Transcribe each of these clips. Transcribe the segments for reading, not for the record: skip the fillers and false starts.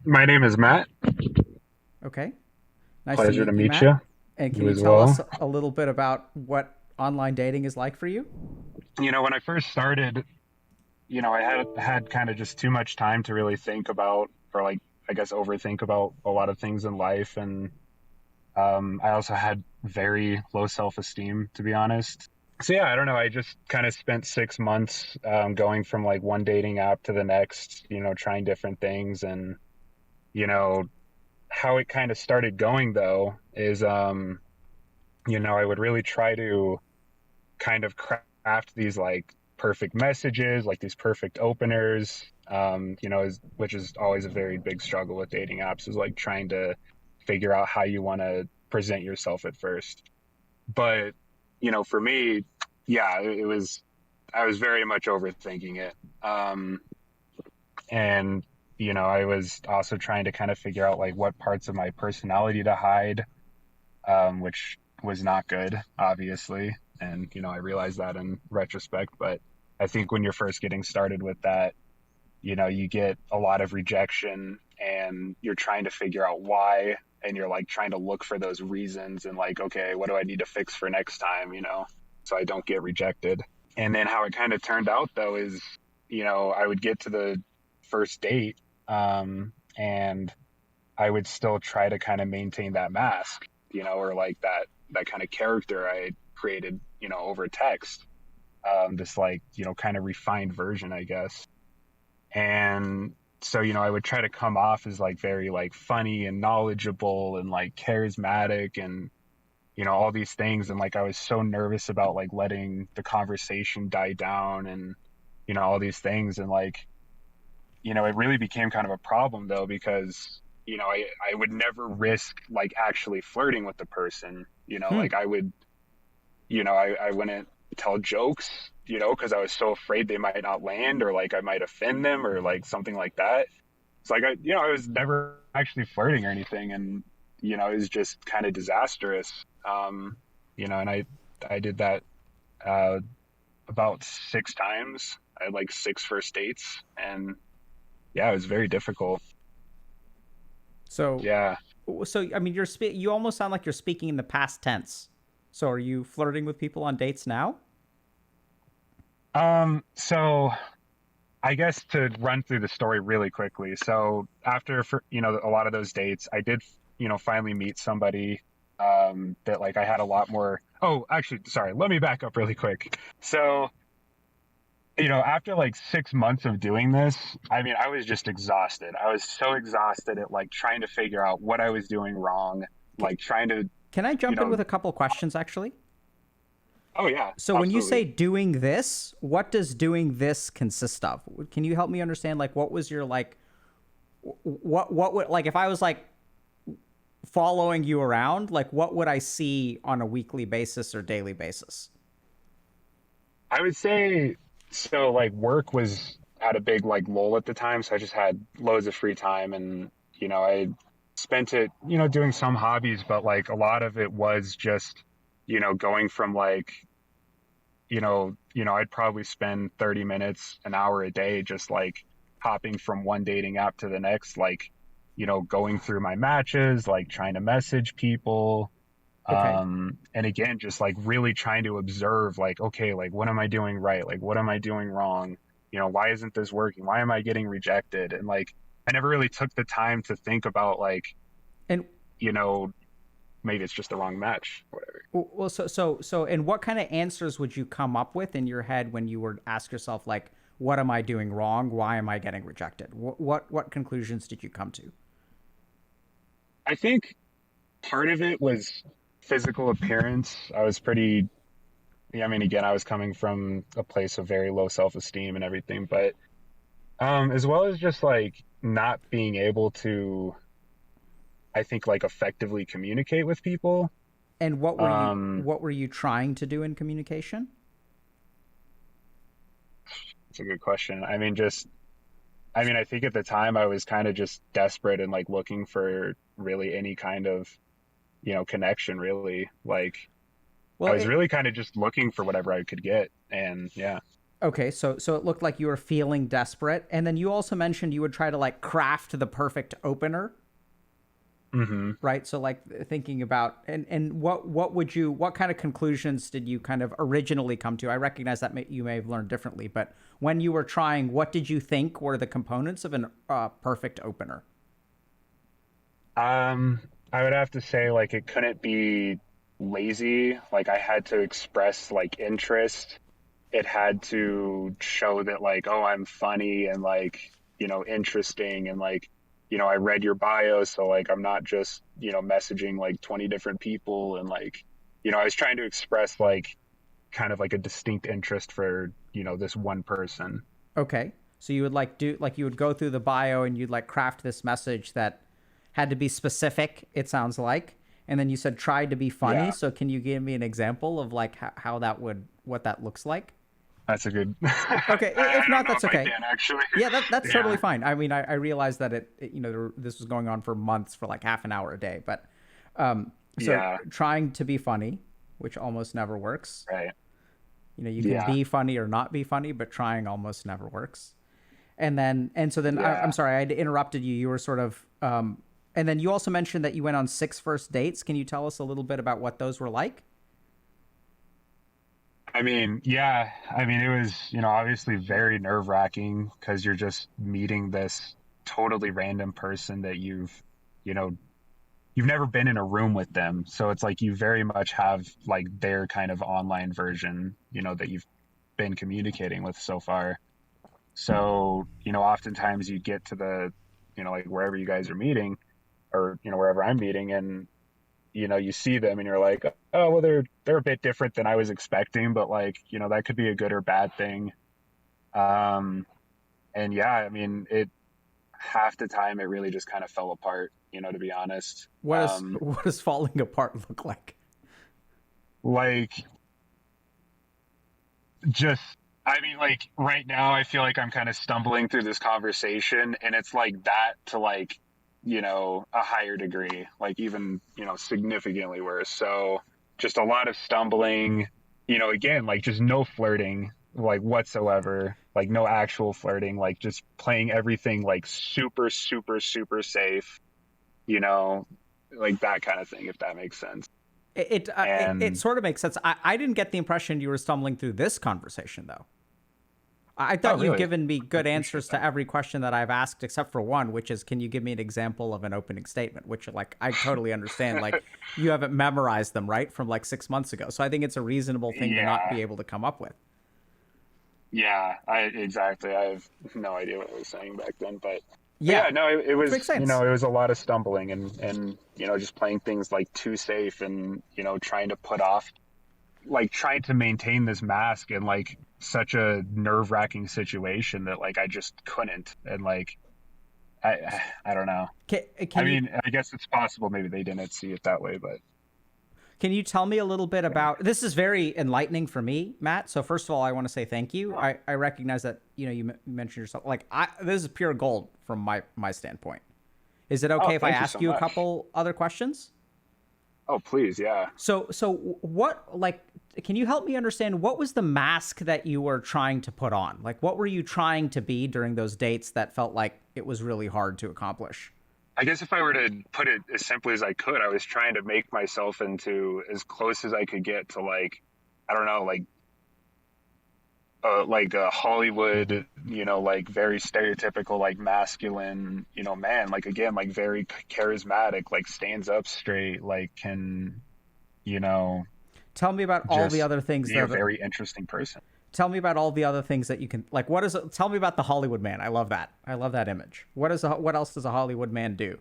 My name is Matt. Okay. Nice to Pleasure to meet you, meet Matt. you. And can You you as tell well. us a little bit about what online dating is like for you? When I first started, I had kind of just too much time to really think about, or like, I guess, overthink about a lot of things in life. And I also had very low self-esteem, to be honest. So yeah, I don't know. I just kind of spent 6 months going from like one dating app to the next, trying different things. And, you know, how it kind of started going though is, I would really try to kind of craft these like perfect messages, like these perfect openers. Which is always a very big struggle with dating apps, is like trying to figure out how you want to present yourself at first. But, for me, yeah, I was very much overthinking it. And, I was also trying to kind of figure out like what parts of my personality to hide, which was not good, obviously. And, I realized that in retrospect. But I think when you're first getting started with that, you get a lot of rejection and you're trying to figure out why. And you're like trying to look for those reasons and like, okay, what do I need to fix for next time, so I don't get rejected. And then how it kind of turned out though is, I would get to the first date, and I would still try to kind of maintain that mask, or like that kind of character I had created, over text. This like, kind of refined version, I guess. And so, I would try to come off as like very like funny and knowledgeable and like charismatic and, all these things. And like I was so nervous about like letting the conversation die down and, all these things. And like, it really became kind of a problem though, because, I would never risk like actually flirting with the person, Hmm. like I would, I wouldn't tell jokes, because I was so afraid they might not land or like I might offend them or like something like that. It's like I was never actually flirting or anything, and it was just kind of disastrous. And I did that uh, about 6 times. I had like six first dates, and yeah, it was very difficult. So, Yeah. so I mean, you almost sound like you're speaking in the past tense. So, are you flirting with people on dates now? So I guess to run through the story really quickly. So after a lot of those dates, I did finally meet somebody that like I had a lot more. Oh, actually, sorry. Let me back up really quick. So after like 6 months of doing this, I mean, I was just exhausted. I was so exhausted at like trying to figure out what I was doing wrong, Ca- like trying to, Can I you jump in know. with a couple questions, actually? Oh yeah, So, when you absolutely. say doing this, what does doing this consist of? Can you help me understand? Like, what was your like? What would like if I was like following you around? Like, what would I see on a weekly basis or daily basis? I would say so. Like work was at a big like lull at the time, so I just had loads of free time, and I spent it doing some hobbies, but like a lot of it was just going from like I'd probably spend 30 minutes, an hour a day, just like hopping from one dating app to the next, like going through my matches, like trying to message people, Okay. and again just like really trying to observe like, okay, like what am I doing right, like what am I doing wrong, why isn't this working, why am I getting rejected, and like I never really took the time to think about like, And you know maybe it's just the wrong match, whatever. well, and what kind of answers would you come up with in your head when you were ask yourself like, what am I doing wrong? Why am I getting rejected? What conclusions did you come to? I think part of it was physical appearance. I was pretty, yeah, I mean, again, I was coming from a place of very low self-esteem and everything, but as well as just like not being able to, I think, like effectively communicate with people. And Um, what were you trying to do in communication? it's a good question. I mean, I think at the time I was kind of just desperate and like looking for really any kind of, connection, really. Like I Well, was really kind of just looking for whatever I could get. And yeah. Okay, so it looked like you were feeling desperate, and then you also mentioned you would try to like craft the perfect opener, Hmm. right? So like thinking about and what kind of conclusions did you kind of originally come to? I recognize that you may have learned differently, but when you were trying, what did you think were the components of an perfect opener? Um, I would have to say like it couldn't be lazy. Like I had to express like interest. It had to show that like, oh, I'm funny and like, interesting and like, I read your bio, so like I'm not just, messaging like 20 different people and like, I was trying to express like kind of like a distinct interest for, this one person. Okay. So you would like do like you would go through the bio and you'd like craft this message that had to be specific, it sounds like. And then you said tried to be funny. Yeah, So can you give me an example of like how that would what that looks like? that's a good, Okay, I if don't not, know that's if I okay. can actually. Yeah, that's totally Yeah. fine. I mean, I realized that this was going on for months for like half an hour a day, but so Yeah. trying to be funny, which almost never works. Right. You can Yeah. be funny or not be funny, but trying almost never works. And so then I'm Yeah. sorry, I interrupted you. You were sort of and then you also mentioned that you went on 6 first dates. Can you tell us a little bit about what those were like? I mean, yeah. I mean, it was, obviously very nerve-wracking because you're just meeting this totally random person that you know, you've never been in a room with them. So it's like you very much have like their kind of online version, that you've been communicating with so far. So, oftentimes you get to the, like wherever you guys are meeting or, wherever I'm meeting and you see them and you're like, oh, well, they're a bit different than I was expecting, but like, that could be a good or bad thing. Um, and yeah, I mean, it half the time it really just kind of fell apart, to be honest. What does falling apart look like? Like just, I mean, like right now, I feel like I'm kind of stumbling through this conversation, and it's like that to like, a higher degree, like even, significantly worse. So just a lot of stumbling, again, like just no flirting, like whatsoever, like no actual flirting, like just playing everything like super, super, super safe, you know, like that kind of thing, if that makes sense. It And sort of makes sense. I didn't get the impression you were stumbling through this conversation though. I oh, thought you've really? given me I good appreciate answers to that. every question that I've asked except for one, which is can you give me an example of an opening statement? Which like I totally understand. Like you haven't memorized them, right? From like 6 months ago. So I think it's a reasonable thing to not Yeah. be able to come up with. Yeah, I exactly. I have no idea what I was saying back then, but Yeah, yeah, no, it which was, makes sense. it was a lot of stumbling and just playing things like too safe and trying to put off, like trying to maintain this mask in like such a nerve-wracking situation that like I just couldn't and like I don't know. I Can you mean, I guess it's possible maybe they didn't see it that way, but Can you tell me a little bit yeah. about this? Is very enlightening for me, Matt. So first of all, I want to say thank you. Oh, I recognize that you mentioned yourself. Like this is pure gold from my standpoint. Is it oh, okay if I thank you ask so you a much. couple other questions? Oh, please, yeah. So what like can you help me understand what was the mask that you were trying to put on? Like what were you trying to be during those dates that felt like it was really hard to accomplish? I guess if I were to put it as simply as I could, I was trying to make myself into as close as I could get to like, I don't know, like a Hollywood, like very stereotypical, like masculine, man. Like again, like very charismatic, like stands up straight, like can, you know, Tell me about all the just other things be a that very interesting person. tell me about all the other things that you can like what is tell me about the Hollywood man. I love that. I love that image. What else does a Hollywood man do?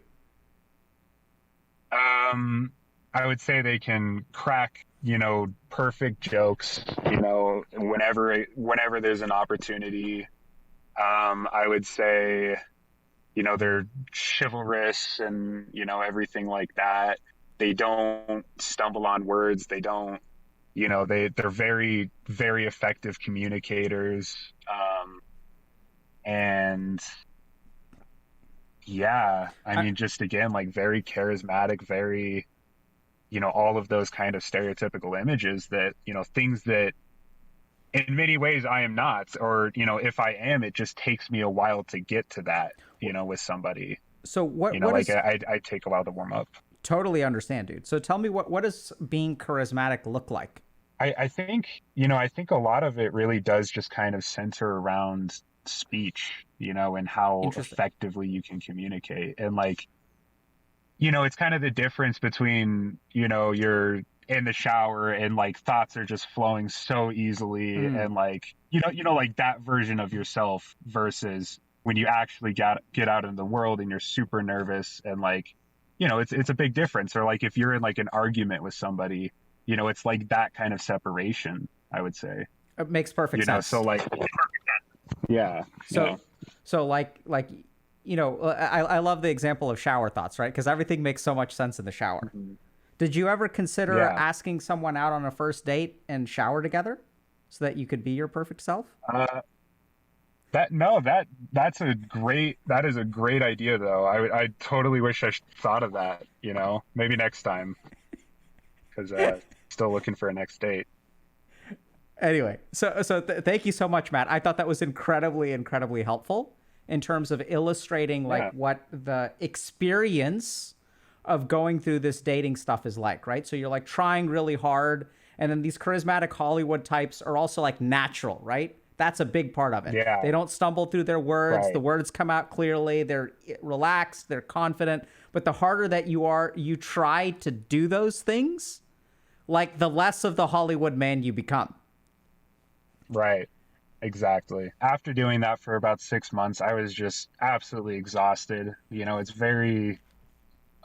Um, I would say they can crack, perfect jokes, whenever there's an opportunity. I would say, they're chivalrous and, everything like that. They don't stumble on words. They don't, they're very, very effective communicators. And yeah, I I, mean, just again, like very charismatic, very, all of those kind of stereotypical images that, things that in many ways I am not, or, if I am, it just takes me a while to get to that, with somebody, So what like is I take a while to warm up. totally understand, dude. So tell me what does being charismatic look like? I think, I think a lot of it really does just kind of center around speech, and how Interesting. effectively you can communicate. And like, it's kind of the difference between, you're in the shower and like thoughts are just flowing so easily Mm. and like, like that version of yourself versus when you actually get out in the world and you're super nervous and like, it's a big difference. Or like if you're in like an argument with somebody, it's like that kind of separation, I would say. It makes perfect So sense. like, yeah, So like I love the example of shower thoughts, right? Because everything makes so much sense in the shower. Mhm. Did you ever consider Yeah. asking someone out on a first date and shower together so that you could be your perfect self? Uh, That no, that is a great idea though. I totally wish thought of that, maybe next time because still looking for a next date. Anyway, thank you so much, Matt. I thought that was incredibly helpful in terms of illustrating like Yeah. what the experience of going through this dating stuff is like, right? So you're like trying really hard, and then these charismatic Hollywood types are also like natural, right? That's a big part of it. Yeah. They don't stumble through their words. The Right. words come out clearly. They're relaxed, they're confident. But the harder that you are, you try to do those things, like the less of the Hollywood man you become. Right. Exactly. After doing that for about 6 months, I was just absolutely exhausted. It's very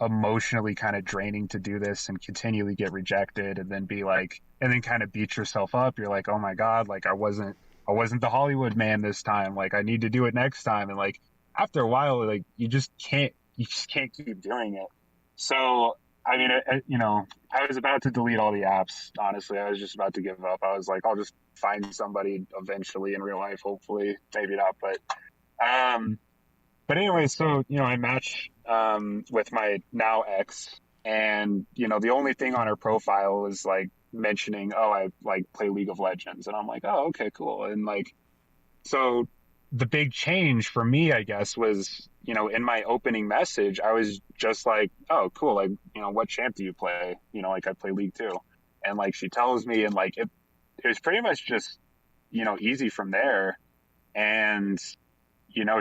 emotionally kind of draining to do this and continually get rejected and then be like and then kind of beat yourself up. You're like, oh my God, like I wasn't the Hollywood man this time. Like I need to do it next time. And like after a while, like you just can't keep doing it. So I mean, I was about to delete all the apps. Honestly, I was just about to give up. I was like, I'll just find somebody eventually in real life, hopefully, maybe not, um, but anyway, so I matched with my now ex, and the only thing on her profile is like mentioning, oh, I like play League of Legends, and I'm like, oh, okay, cool, and like so the big change for me, I guess, was in my opening message, I was just like, oh, cool, like what champ do you play? Like I play League too, and like she tells me, and like it was pretty much just easy from there, and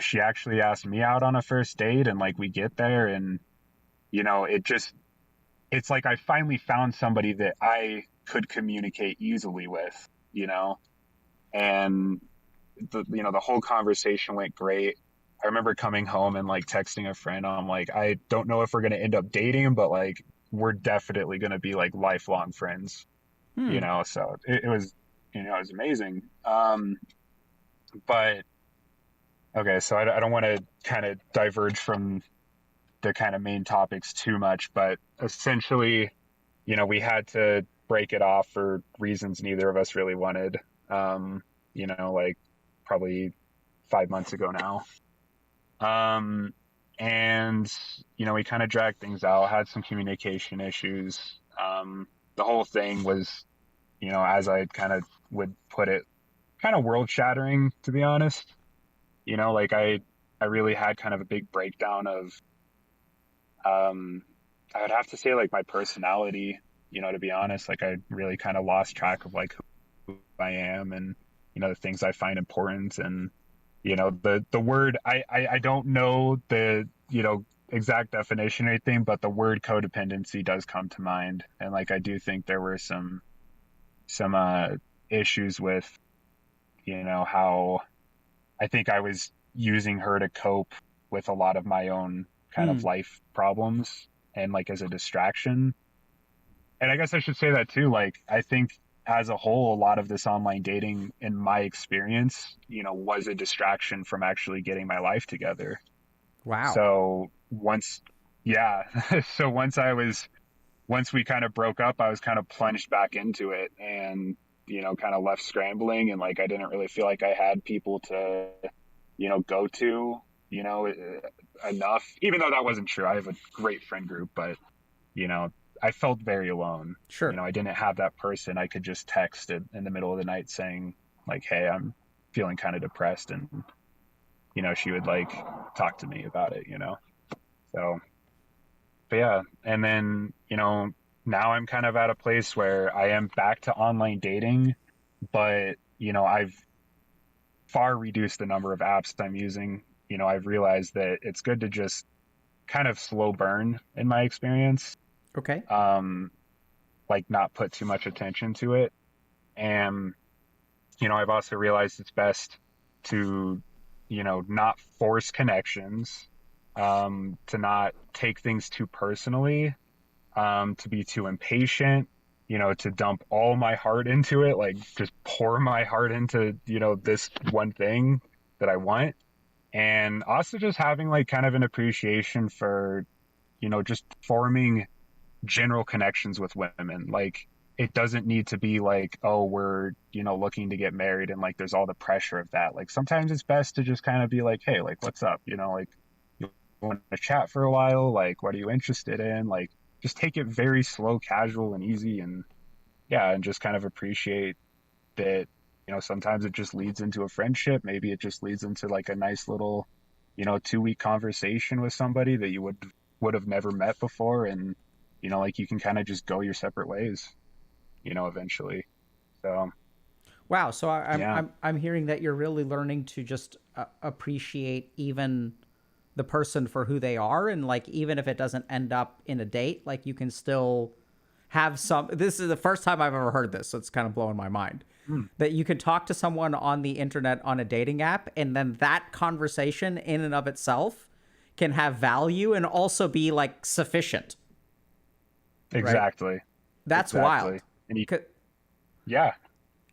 she actually asked me out on a first date and like we get there and it's like I finally found somebody that I could communicate easily with, you know, and the whole conversation went great. I remember coming home and like texting a friend. I'm like, I don't know if we're going to end up dating, but like we're definitely going to be like lifelong friends, Hmm. so it was, it was amazing. But okay, so I don't want to kind of diverge from the kind of main topics too much, but essentially, we had to break it off for reasons neither of us really wanted. Like probably 5 months ago now. Um, and we kind of dragged things out, had some communication issues. The whole thing was, as I kind of would put it, kind of world shattering, to be honest. Like I really had kind of a big breakdown of I would have to say like my personality, to be honest. Like I really kind of lost track of like who I am and the things I find important. And the word I don't know the exact definition or anything, but the word codependency does come to mind. And like I do think there were some issues with how I think I was using her to cope with a lot of my own kind of Hmm. life problems and like as a distraction. And I guess I should say that too. Like, I think as a whole, a lot of this online dating, in my experience, was a distraction from actually getting my life together. Wow. So yeah. So once we kind of broke up, I was kind of plunged back into it and, kind of left scrambling. And like, I didn't really feel like I had people to, go to, enough, even though that wasn't true. I have a great friend group, but, you know, I felt very alone. Sure. I didn't have that person I could just text in the middle of the night saying like, hey, I'm feeling kind of depressed, and she would like talk to me about it, So, but yeah, and then now I'm kind of at a place where I am back to online dating, but I've far reduced the number of apps I'm using. I've realized that it's good to just kind of slow burn in my experience. Okay. Um, like not put too much attention to it. And, I've also realized it's best to, not force connections, to not take things too personally, to be too impatient, to dump all my heart into it, like just pour my heart into, this one thing that I want. And also just having like kind of an appreciation for, just forming general connections with women. Like it doesn't need to be like, oh, we're, looking to get married and like there's all the pressure of that. Like sometimes it's best to just kind of be like, hey, like what's up? Like you want to chat for a while? Like what are you interested in? Like just take it very slow, casual and easy, and yeah, and just kind of appreciate that, sometimes it just leads into a friendship. Maybe it just leads into like a nice little, 2 week conversation with somebody that you would have never met before, and like you can kind of just go your separate ways, eventually. So Wow. So yeah, I'm hearing that you're really learning to just appreciate even the person for who they are, and like even if it doesn't end up in a date, like you can still have some. This is the first time I've ever heard this, so it's kind of blowing my mind. mm, That you could talk to someone on the internet on a dating app, and then that conversation in and of itself can have value and also be like sufficient, right? exactly, That's exactly. wild. And you, 'Cause- yeah,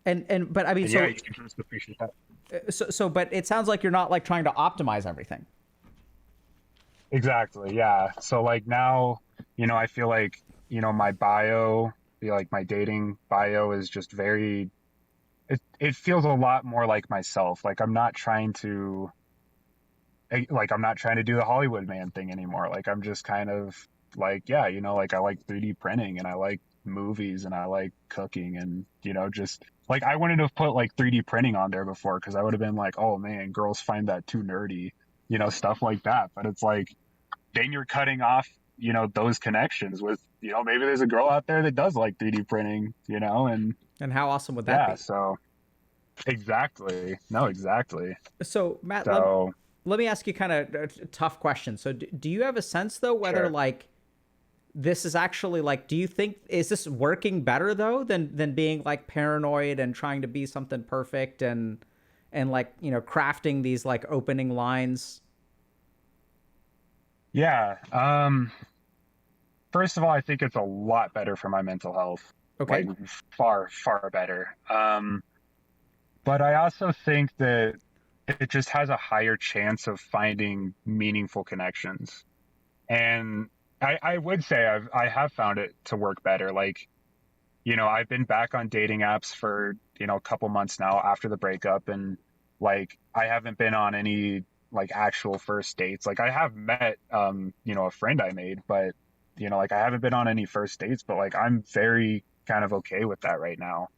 and but I mean, and yeah, you can just appreciate that. but it sounds like you're not like trying to optimize everything. Exactly. Yeah. So like now, I feel like, my bio, like my dating bio is just very, it feels a lot more like myself. Like I'm not trying to do the Hollywood man thing anymore. Like I'm just kind of like, yeah, like I like 3D printing and I like movies and I like cooking, and, just like I wouldn't have put like 3D printing on there before because I would have been like, oh man, girls find that too nerdy, stuff like that. But it's like, then you're cutting off, those connections with, maybe there's a girl out there that does like 3D printing, and And how awesome would that yeah, be? so exactly. No, exactly. So Matt, So let me ask you kind of a tough question. So do you have a sense though whether sure. like this is actually like, do you think is this working better though than being like paranoid and trying to be something perfect and like crafting these like opening lines? Yeah. First of all, I think it's a lot better for my mental health. Like Okay. far, far better. But I also think that it just has a higher chance of finding meaningful connections. And I would say I have found it to work better. Like, I've been back on dating apps for, a couple months now after the breakup, and like I haven't been on any like actual first dates. Like I have met a friend I made, but like I haven't been on any first dates, but like I'm very kind of okay with that right now.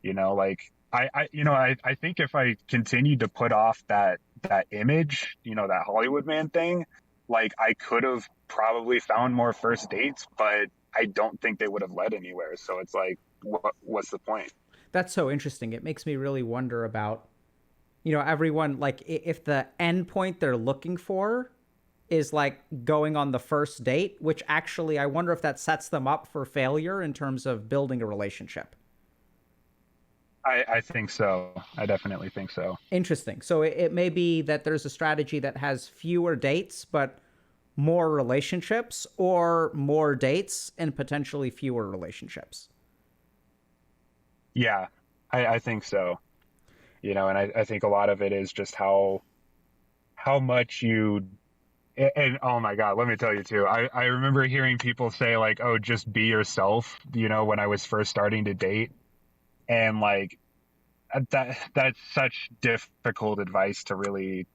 Like I think if I continued to put off that image, that Hollywood man thing, like I could have probably found more first dates, but I don't think they would have led anywhere. So it's like, what's the point? That's so interesting. It makes me really wonder about, everyone like if the end point they're looking for is like going on the first date, which actually I wonder if that sets them up for failure in terms of building a relationship. I think so. I definitely think so. Interesting. So it may be that there's a strategy that has fewer dates, but more relationships, or more dates and potentially fewer relationships. Yeah, I think so. And I think a lot of it is just how much you and oh my God, let me tell you too. I remember hearing people say like, oh, just be yourself, when I was first starting to date. And like that's such difficult advice to really,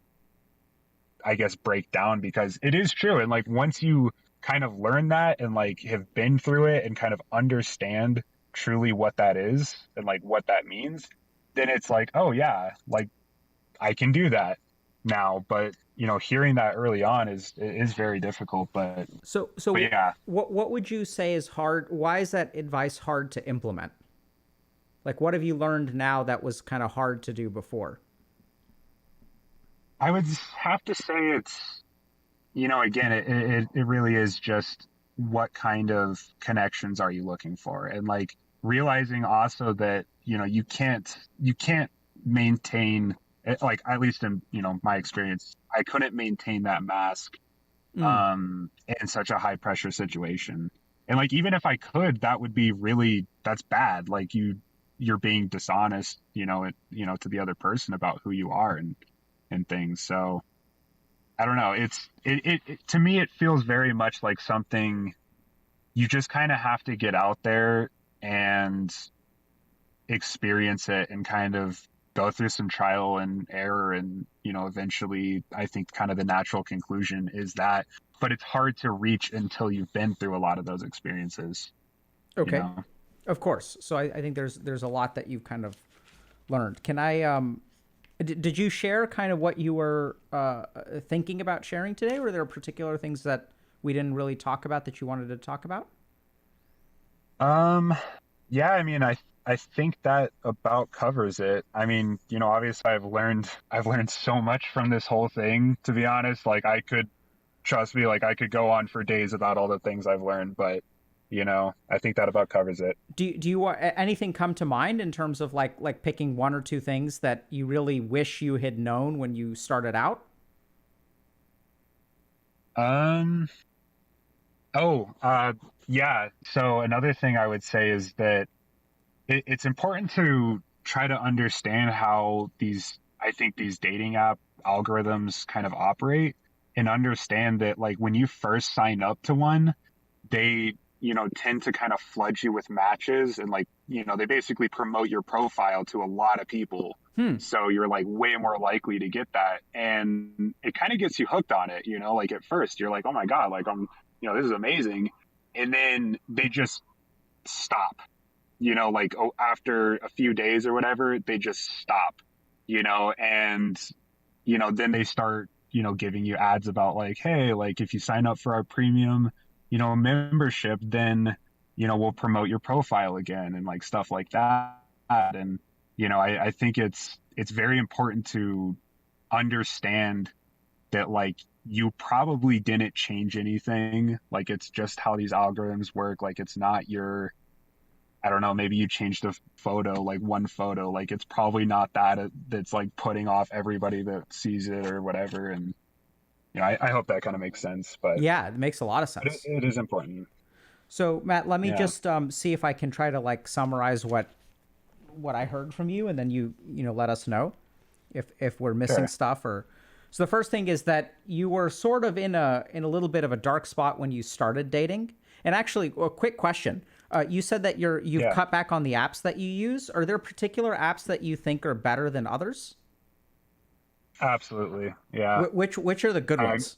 I guess, break down, because it is true. And like once you kind of learn that and like have been through it and kind of understand truly what that is and like what that means, then it's like, oh yeah, like I can do that now. But hearing that early on is very difficult. But So yeah, what would you say is hard? Why is that advice hard to implement? Like, what have you learned now that was kind of hard to do before? I would have to say it's, again, it really is just what kind of connections are you looking for? And like realizing also that, you can't maintain like, at least in, my experience, I couldn't maintain that mask Mm, in such a high pressure situation. And like, even if I could, that would be really, that's bad. Like you're being dishonest, to the other person about who you are and things. So I don't know. It to me, it feels very much like something you just kind of have to get out there and experience it and kind of go through some trial and error. And, eventually I think kind of the natural conclusion is that, but it's hard to reach until you've been through a lot of those experiences, you okay, know? of course. So I think there's a lot that you've kind of learned. Can I did you share kind of what you were thinking about sharing today? Were there particular things that we didn't really talk about that you wanted to talk about? Um, yeah, I mean, I think that about covers it. I mean, obviously I've learned so much from this whole thing, to be honest. Like trust me, like I could go on for days about all the things I've learned, but I think that about covers it. Do you want anything come to mind in terms of like picking one or two things that you really wish you had known when you started out? Um, oh, yeah. So another thing I would say is that it's important to try to understand how I think these dating app algorithms kind of operate, and understand that like when you first sign up to one, they, tend to kind of flood you with matches, and like, they basically promote your profile to a lot of people. Hmm. So you're like way more likely to get that. And it kind of gets you hooked on it, like at first you're like, oh my God, like this is amazing. And then they just stop, like, oh, after a few days or whatever, they just stop, and, then they start, giving you ads about like, hey, like if you sign up for our premium, membership, then, we'll promote your profile again and like stuff like that. And, I think it's very important to understand that like you probably didn't change anything. Like it's just how these algorithms work. Like it's not your, I don't know, maybe you changed a photo, like one photo, like it's probably not that's like putting off everybody that sees it or whatever. And, I hope that kind of makes sense, Yeah, it makes a lot of but it, sense. it is important. So Matt, let me Yeah. just see if I can try to like summarize what I heard from you, and then you let us know if we're missing Sure. stuff or. So the first thing is that you were sort of in a little bit of a dark spot when you started dating. And actually, a quick question: you said that you've Yeah, cut back on the apps that you use. Are there particular apps that you think are better than others? absolutely. Yeah. Which are the good Um, ones?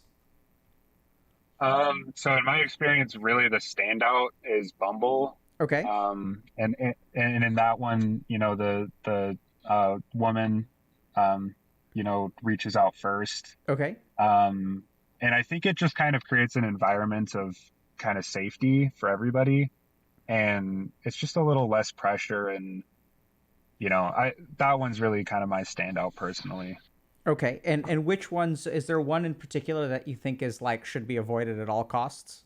so in my experience, really the standout is Bumble. Okay. And in that one, the woman, reaches out first. Okay. Um, and I think it just kind of creates an environment of kind of safety for everybody. And it's just a little less pressure. And, that one's really kind of my standout personally. Okay. And which ones is there one in particular that you think is like should be avoided at all costs?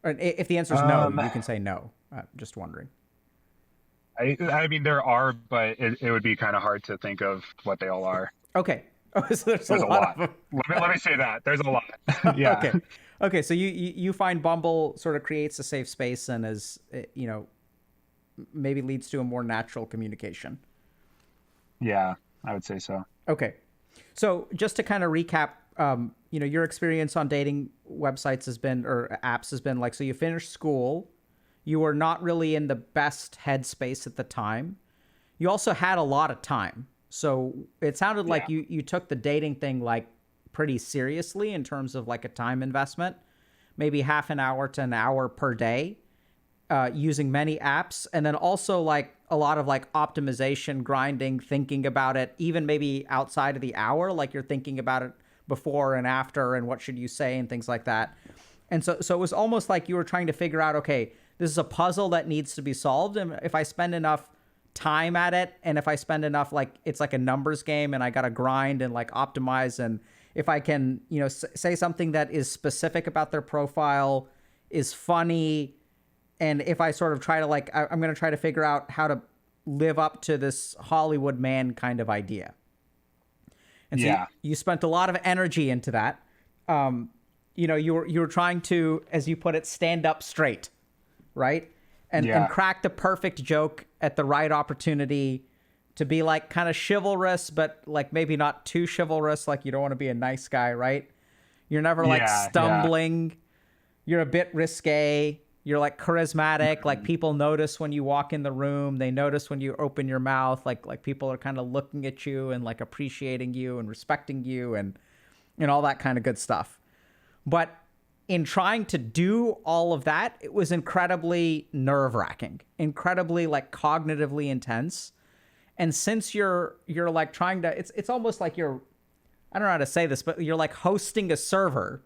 Or if the answer is no, Um, you can say no. Just wondering. I mean, there are, but it would be kind of hard to think of what they all are. Okay. Oh, so there's a There's a lot of lot. them. Let me say that. There's a lot. Yeah. Okay. Okay. So you find Bumble sort of creates a safe space and is maybe leads to a more natural communication. Yeah, I would say so. Okay. So just to kind of recap, your experience on dating websites has been or apps has been like so you finished school, you were not really in the best headspace at the time. You also had a lot of time. So it sounded like Yeah. you took the dating thing like pretty seriously in terms of like a time investment, maybe half an hour to an hour per day. using many apps, and then also like a lot of like optimization, grinding, thinking about it, even maybe outside of the hour, like you're thinking about it before and after, and what should you say and things like that. And so it was almost like you were trying to figure out, okay, this is a puzzle that needs to be solved, and if I spend enough time at it, and if I spend enough, like it's like a numbers game, and I gotta grind and like optimize, and if I can, you know, say something that is specific about their profile, is funny, and if I sort of try to like, I'm going to try to figure out how to live up to this Hollywood man kind of idea. And so you spent a lot of energy into that. You know, you were trying to, as you put it, stand up straight, right? And crack the perfect joke at the right opportunity, to be like kind of chivalrous, but like maybe not too chivalrous. Like you don't want to be a nice guy, right? You're never like stumbling. You're a bit risque. You're like charismatic. Like people notice when you walk in the room. They notice when you open your mouth. Like people are kind of looking at you and like appreciating you and respecting you and all that kind of good stuff. But in trying to do all of that, it was incredibly nerve-wracking, incredibly like cognitively intense. And since you're like trying to, it's almost like you're, I don't know how to say this, but you're like hosting a server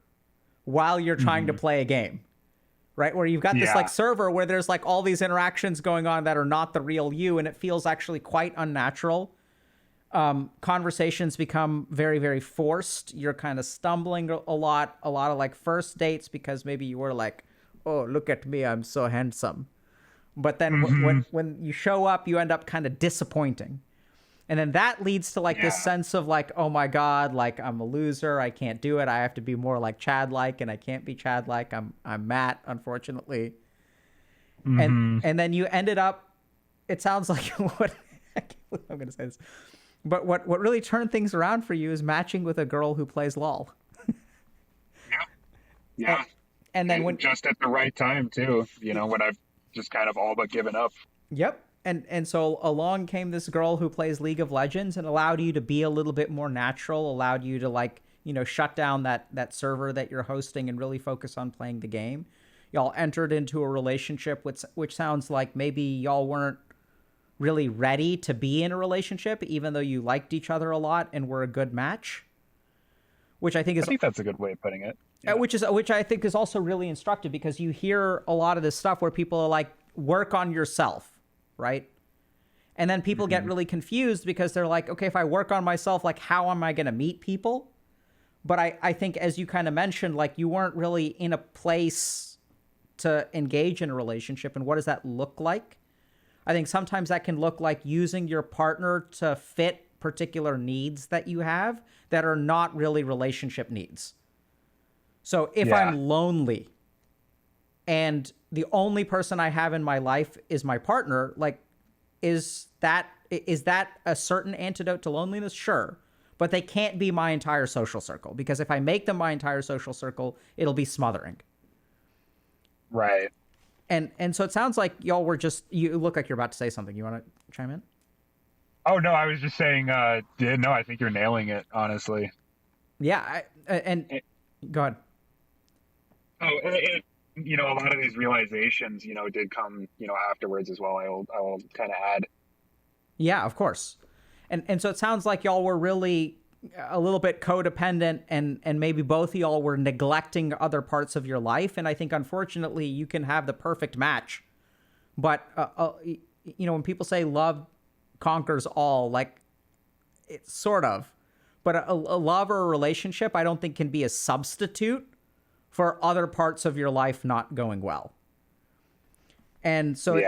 while you're trying to play a game, right? Where you've got this like server where there's like all these interactions going on that are not the real you, and it feels actually quite unnatural. Conversations become very, very forced. You're kind of stumbling a lot of like first dates because maybe you were like, oh, look at me, I'm so handsome. But then when you show up, you end up kind of disappointing. And then that leads to like this sense of like, oh my God, like I'm a loser. I can't do it. I have to be more like Chad-like, and I can't be Chad-like. I'm Matt, unfortunately. And then you ended up, it sounds like what I can't believe I'm going to say this. But what really turned things around for you is matching with a girl who plays LOL. Yeah. And then when just at the right time too, you know, when I've just kind of all but given up. Yep. And so along came this girl who plays League of Legends and allowed you to be a little bit more natural, allowed you to like, you know, shut down that server that you're hosting and really focus on playing the game. Y'all entered into a relationship which sounds like maybe y'all weren't really ready to be in a relationship, even though you liked each other a lot and were a good match. Which I think that's a good way of putting it. Which I think is also really instructive, because you hear a lot of this stuff where people are like, work on yourself, right? And then people get really confused because they're like, okay, if I work on myself, like how am I going to meet people? But I think, as you kind of mentioned, like you weren't really in a place to engage in a relationship. And what does that look like? I think sometimes that can look like using your partner to fit particular needs that you have that are not really relationship needs. So if I'm lonely and the only person I have in my life is my partner, like, is that a certain antidote to loneliness? Sure. But they can't be my entire social circle, because if I make them my entire social circle, it'll be smothering. Right. And so it sounds like y'all were just, you look like you're about to say something. You want to chime in? Oh, no, I was just saying, no, I think you're nailing it, honestly. Yeah. Go ahead. Oh, you know, a lot of these realizations, you know, did come, you know, afterwards as well. I will kind of add. Yeah, of course. And so it sounds like y'all were really a little bit codependent, and maybe both of y'all were neglecting other parts of your life. And I think, unfortunately, you can have the perfect match. But, you know, when people say love conquers all, like, it's sort of. But a love or a relationship, I don't think can be a substitute for other parts of your life not going well. And so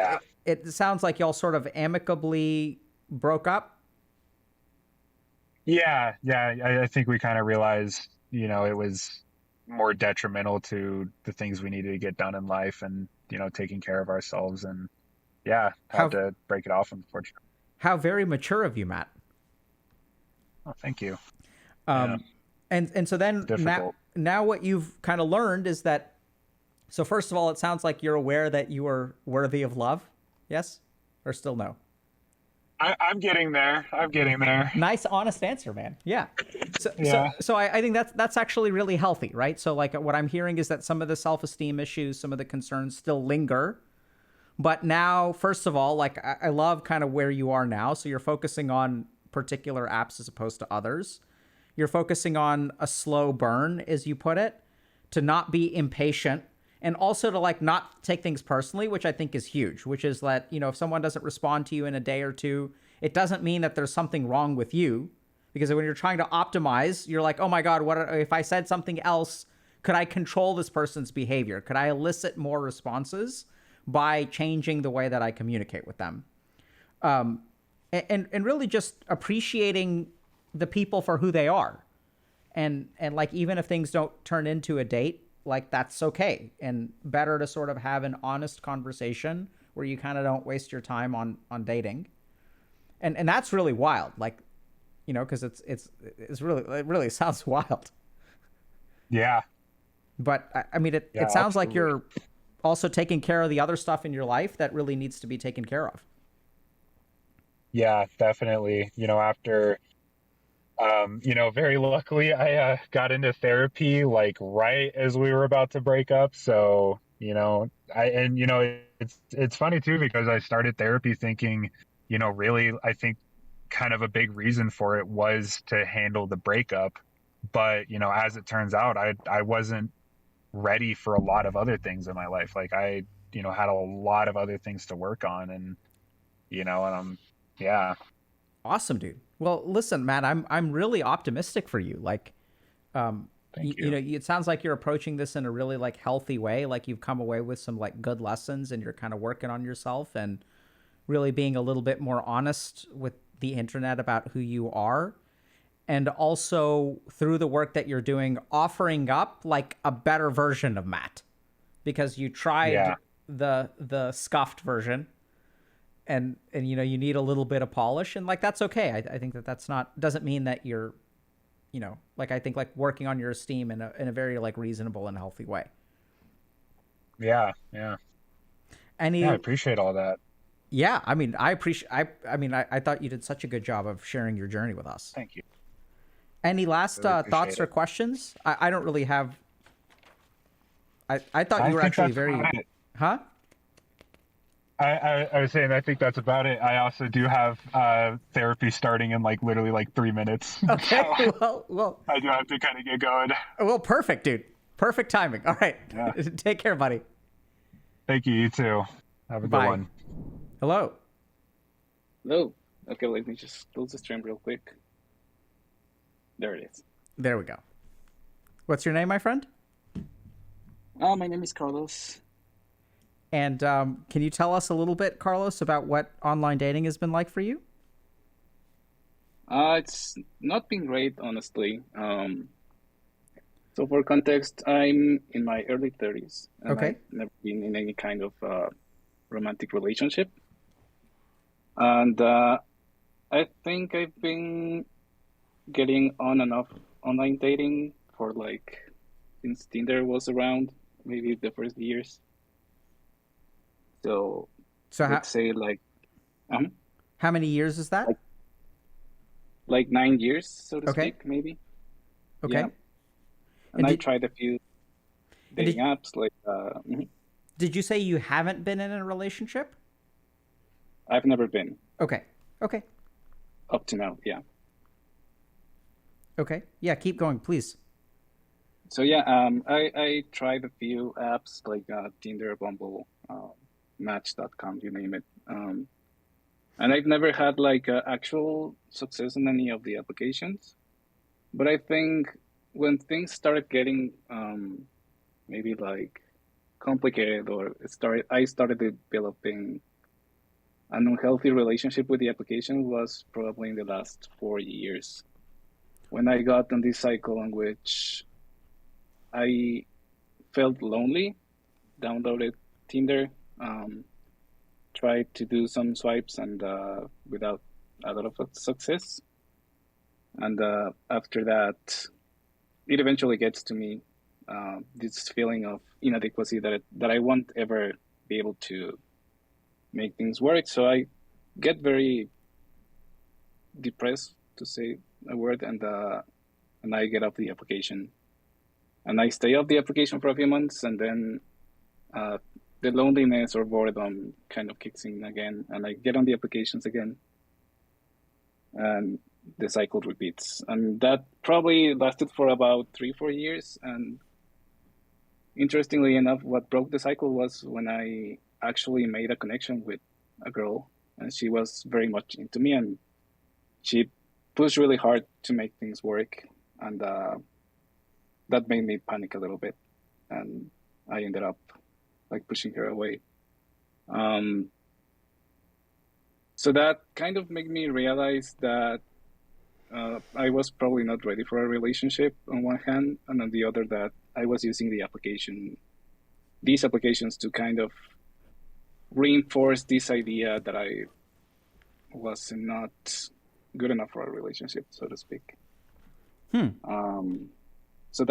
it sounds like y'all sort of amicably broke up. Yeah. I think we kind of realized, you know, it was more detrimental to the things we needed to get done in life, and, you know, taking care of ourselves, and had to break it off, unfortunately. How very mature of you, Matt. Oh, thank you. And so then now what you've kind of learned is that, so first of all, it sounds like you're aware that you are worthy of love. Yes? Or still no? I'm getting there. Nice, honest answer, man. Yeah. So I think that's actually really healthy, right? So like what I'm hearing is that some of the self-esteem issues, some of the concerns still linger, But now, first of all, like I love kind of where you are now. So you're focusing on particular apps as opposed to others. You're focusing on a slow burn, as you put it, to not be impatient and also to like not take things personally, which I think is huge, which is that, you know, if someone doesn't respond to you in a day or two, it doesn't mean that there's something wrong with you. Because when you're trying to optimize, you're like, oh my God, what if I said something else? Could I control this person's behavior? Could I elicit more responses by changing the way that I communicate with them? And really just appreciating the people for who they are. And like, even if things don't turn into a date, like that's okay. And better to sort of have an honest conversation where you kind of don't waste your time on dating. And that's really wild. Like, you know, because it's really, it really sounds wild. Yeah. But I mean, it sounds absolutely. like you're also taking care of the other stuff in your life that really needs to be taken care of. Yeah, definitely. After, very luckily, I got into therapy like right as we were about to break up. So, it's funny too because I started therapy thinking, really, I think kind of a big reason for it was to handle the breakup. But, as it turns out, I wasn't ready for a lot of other things in my life. Like I, had a lot of other things to work on yeah. Awesome, dude. Well, listen, man, I'm really optimistic for you. Like, Thank you you. know, it sounds like you're approaching this in a really like healthy way. Like you've come away with some like good lessons, and you're kind of working on yourself and really being a little bit more honest with the internet about who you are. And also through the work that you're doing, offering up like a better version of Matt, because you tried Yeah. the scuffed version, and you know, you need a little bit of polish, and like that's okay. I think that's not, doesn't mean that you're, you know, like I think like working on your esteem in a very like reasonable and healthy way. Yeah. Yeah. Yeah. I Any appreciate all that. Yeah, I mean, I appreciate. I mean, I thought you did such a good job of sharing your journey with us. Thank you. Any last Really thoughts appreciate or it. questions? I don't really have. I thought I you were think actually that's very, about it. huh? I was saying I think that's about it. I also do have therapy starting in like literally like 3 minutes. Okay. So Well, I do have to kind of get going. perfect, dude. Perfect timing. All right. Yeah. Take care, buddy. Thank you. You too. Have a good Bye. one. Hello. Hello. Okay, let me just close the stream real quick. There it is. There we go. What's your name, my friend? My name is Carlos. And can you tell us a little bit, Carlos, about what online dating has been like for you? It's not been great, honestly. So for context, I'm in my early 30s, and Okay. I've never been in any kind of romantic relationship. And I think I've been getting on and off online dating for like since Tinder was around, maybe the first years. So So let's say um, how many years is that? like like 9 years, so to Okay. speak, maybe. Yeah. Okay. And And I did tried a few and dating did apps like did you say you haven't been in a relationship? I've never been Okay. Okay. up to now. Yeah. Okay. Yeah, keep going, please. So yeah, I tried a few apps like Tinder, Bumble, Match.com, you name it. And I've never had like actual success in any of the applications. But I think when things started getting maybe like complicated or I started developing an unhealthy relationship with the application was probably in the last 4 years when I got on this cycle in which I felt lonely, downloaded Tinder, um, tried to do some swipes and without a lot of success. And after that, it eventually gets to me this feeling of inadequacy that I won't ever be able to make things work. So I get very depressed, to say a word, and I get off the application, and I stay off the application for a few months, and then the loneliness or boredom kind of kicks in again, and I get on the applications again, and the cycle repeats. And that probably lasted for about 3, 4 years. And interestingly enough, what broke the cycle was when I actually made a connection with a girl, and she was very much into me, and she pushed really hard to make things work, and that made me panic a little bit, and I ended up like pushing her away. Um, so that kind of made me realize that I was probably not ready for a relationship on one hand, and on the other that I was using these applications to kind of reinforce this idea that I was not good enough for a relationship, so to speak. Um, so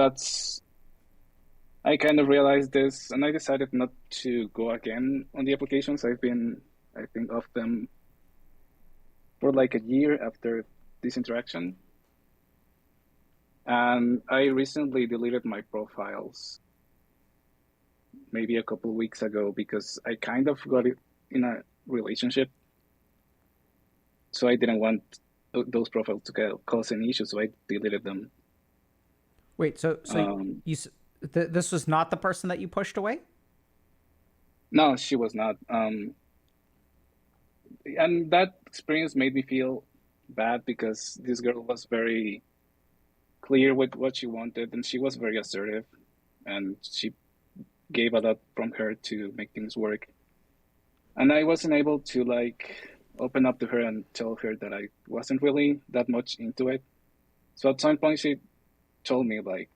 I kind of realized this, and I decided not to go again on the applications. I've been, I think, off them for like a year after this interaction. And I recently deleted my profiles maybe a couple of weeks ago because I kind of got it in a relationship. So I didn't want those profiles to cause any issues, so I deleted them. Wait, so this was not the person that you pushed away? No, she was not. And that experience made me feel bad because this girl was very clear with what she wanted, and she was very assertive, and she gave a lot from her to make things work. And I wasn't able to like open up to her and tell her that I wasn't really that much into it. So at some point she told me like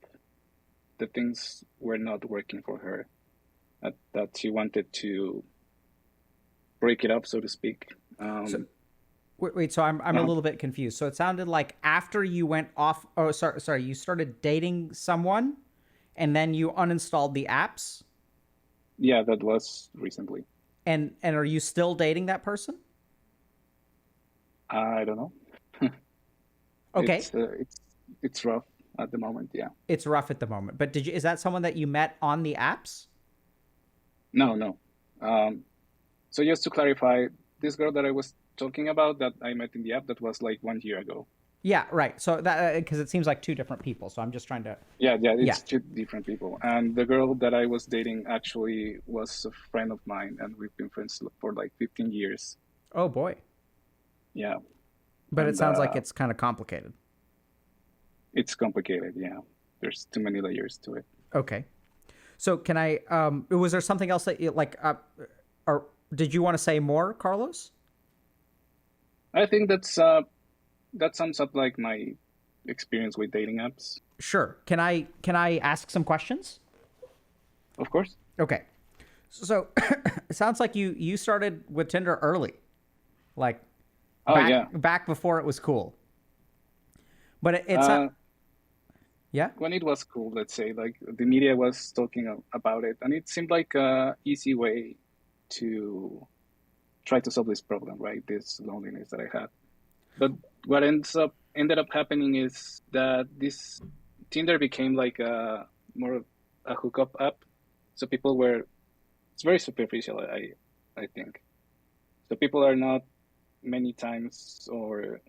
the things were not working for her, that she wanted to break it up, so to speak. So, wait. So I'm a little bit confused. So it sounded like after you went off. Oh, sorry. You started dating someone, and then you uninstalled the apps. Yeah, that was recently. And are you still dating that person? I don't know. Okay. It's rough at the moment. Yeah. It's rough at the moment. But is that someone that you met on the apps? No. So just to clarify, this girl that I was talking about that I met in the app, that was like 1 year ago. Yeah, right. So that because it seems like two different people. So I'm just trying to. Yeah, it's two different people. And the girl that I was dating actually was a friend of mine, and we've been friends for like 15 years. Oh boy. Yeah. But it sounds like it's kind of complicated. It's complicated, yeah. There's too many layers to it. Okay. So can I? Was there something else that you like? Or did you want to say more, Carlos? I think that sums up like my experience with dating apps. Sure. Can I ask some questions? Of course. Okay. So it sounds like you started with Tinder early, like back before it was cool. But it's yeah. When it was cool, let's say, like the media was talking about it, and it seemed like a easy way to try to solve this problem, right? This loneliness that I had. But what ended up happening is that this Tinder became like more of a hookup app. So it's very superficial, I think. So people are not many times or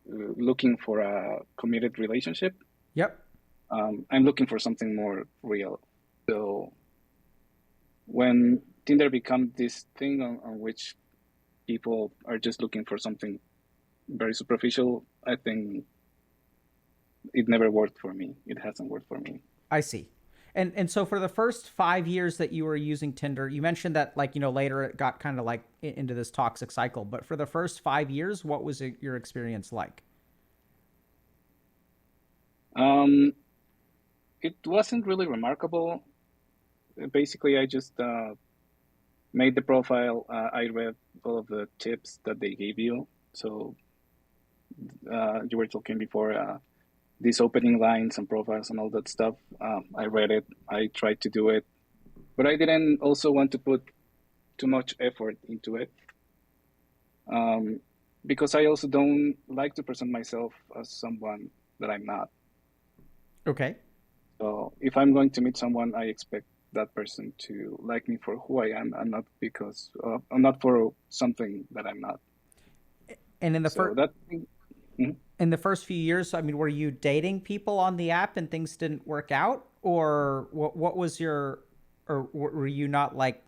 looking for a committed relationship. Yep. I'm looking for something more real. So when Tinder becomes this thing on which people are just looking for something very superficial, I think it never worked for me. It hasn't worked for me. I see. And so for the first 5 years that you were using Tinder, you mentioned that later it got kind of like into this toxic cycle. But for the first 5 years, what was your experience like? It wasn't really remarkable. Basically, I just made the profile. I read all of the tips that they gave you. So you were talking before these opening lines and profiles and all that stuff. I read it. I tried to do it, but I didn't also want to put too much effort into it because I also don't like to present myself as someone that I'm not. Okay. So if I'm going to meet someone, I expect that person to like me for who I am, and not because I'm not for something that I'm not. And So that. Mhm. in the first few years, I mean, were you dating people on the app and things didn't work out, or what was your, or were you not like?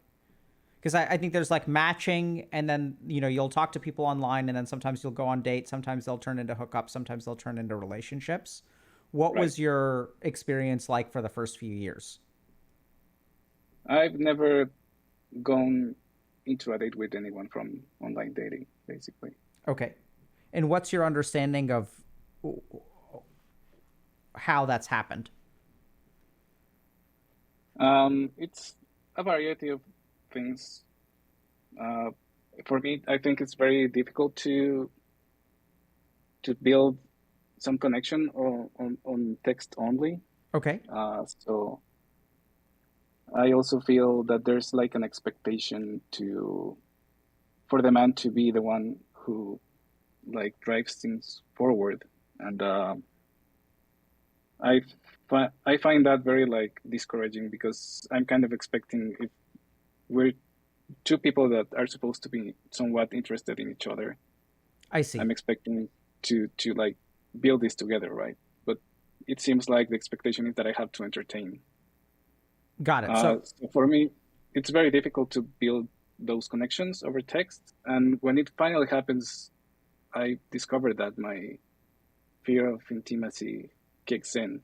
Because I think there's like matching, and then you'll talk to people online, and then sometimes you'll go on dates. Sometimes they'll turn into hookups. Sometimes they'll turn into relationships. What Right. was your experience like for the first few years? I've never gone into a date with anyone from online dating, basically. Okay, and what's your understanding of how that's happened? It's a variety of things. Uh, for me, I think it's very difficult to build some connection on text only. Okay, So I also feel that there's like an expectation for the man to be the one who like drives things forward, and I I find that very like discouraging, because I'm kind of expecting, if we're two people that are supposed to be somewhat interested in each other, I see. I'm expecting to like build this together, right? But it seems like the expectation is that I have to entertain. Got it. So So for me, it's very difficult to build those connections over text. And when it finally happens, I discovered that my fear of intimacy kicks in.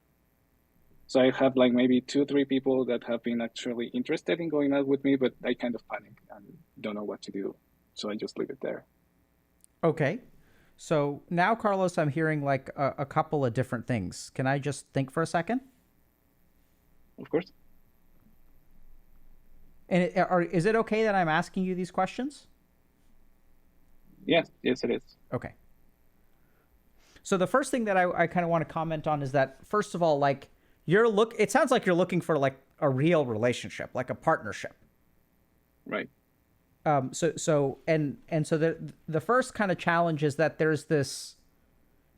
So I have like maybe two, three people that have been actually interested in going out with me, but I kind of panic and don't know what to do. So I just leave it there. okay. So now, Carlos, I'm hearing like a couple of different things. Can I just think for a second? Of course. And is it okay that I'm asking you these questions? Yes, yes, it is. Okay. So the first thing that I kind of want to comment on is that, first of all, like it sounds like you're looking for like a real relationship, like a partnership. Right. So the first kind of challenge is that there's this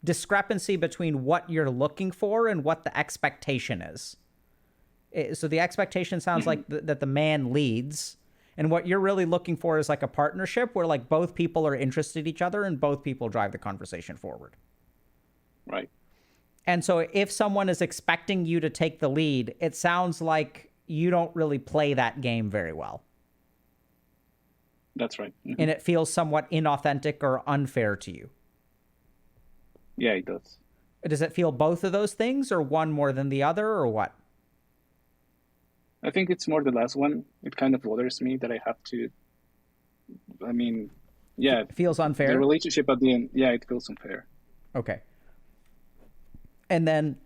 discrepancy between what you're looking for and what the expectation is. So the expectation sounds Hmm. like that the man leads, and what you're really looking for is like a partnership where like both people are interested in each other and both people drive the conversation forward. Right. And so if someone is expecting you to take the lead, it sounds like you don't really play that game very well. That's right. Hmm. And it feels somewhat inauthentic or unfair to you. Yeah, it does. Does it feel both of those things, or one more than the other, or what? I think it's more the last one. It kind of bothers me that I have to, I mean, yeah, Feels the unfair? relationship at the end, yeah, it feels unfair. Okay. And then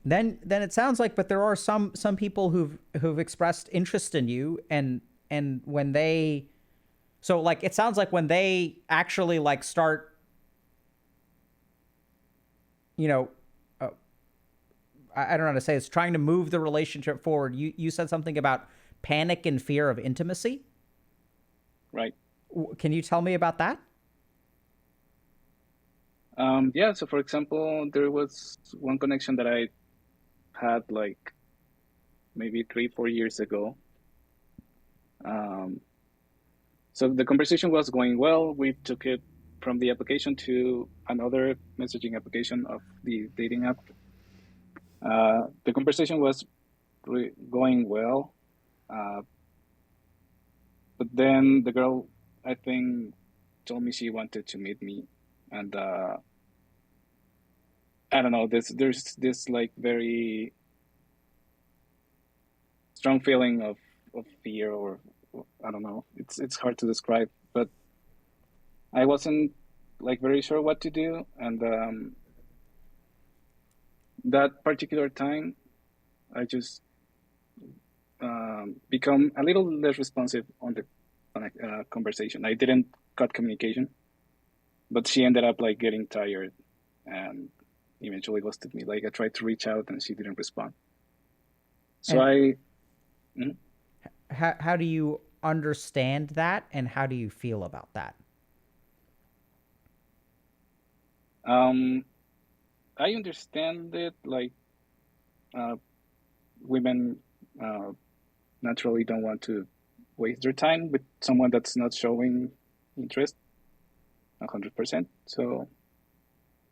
it sounds like, but there are some people who've expressed interest in you, and when they, so like it sounds like when they actually like start, you know uh, I don't know how to say, it's trying to move the relationship forward. You said something about panic and fear of intimacy. Right. Can you tell me about that? Yeah, so for example, there was one connection that I had like maybe 3, 4 years ago. Um, so the conversation was going well. We took it from the application to another messaging application of the dating app. The conversation was going well, uh, but then the girl, I think, told me she wanted to meet me, and I don't know. There's this like very strong feeling of fear, or I don't know. It's hard to describe, but I wasn't like very sure what to do, and that particular time, I just become a little less responsive on the conversation. I didn't cut communication, but she ended up like getting tired and eventually ghosted me. Like I tried to reach out and she didn't respond. So And I, mm, how do you understand that, and how do you feel about that? um, I understand it. Like uh, women naturally don't want to waste their time with someone that's not showing interest 100%. So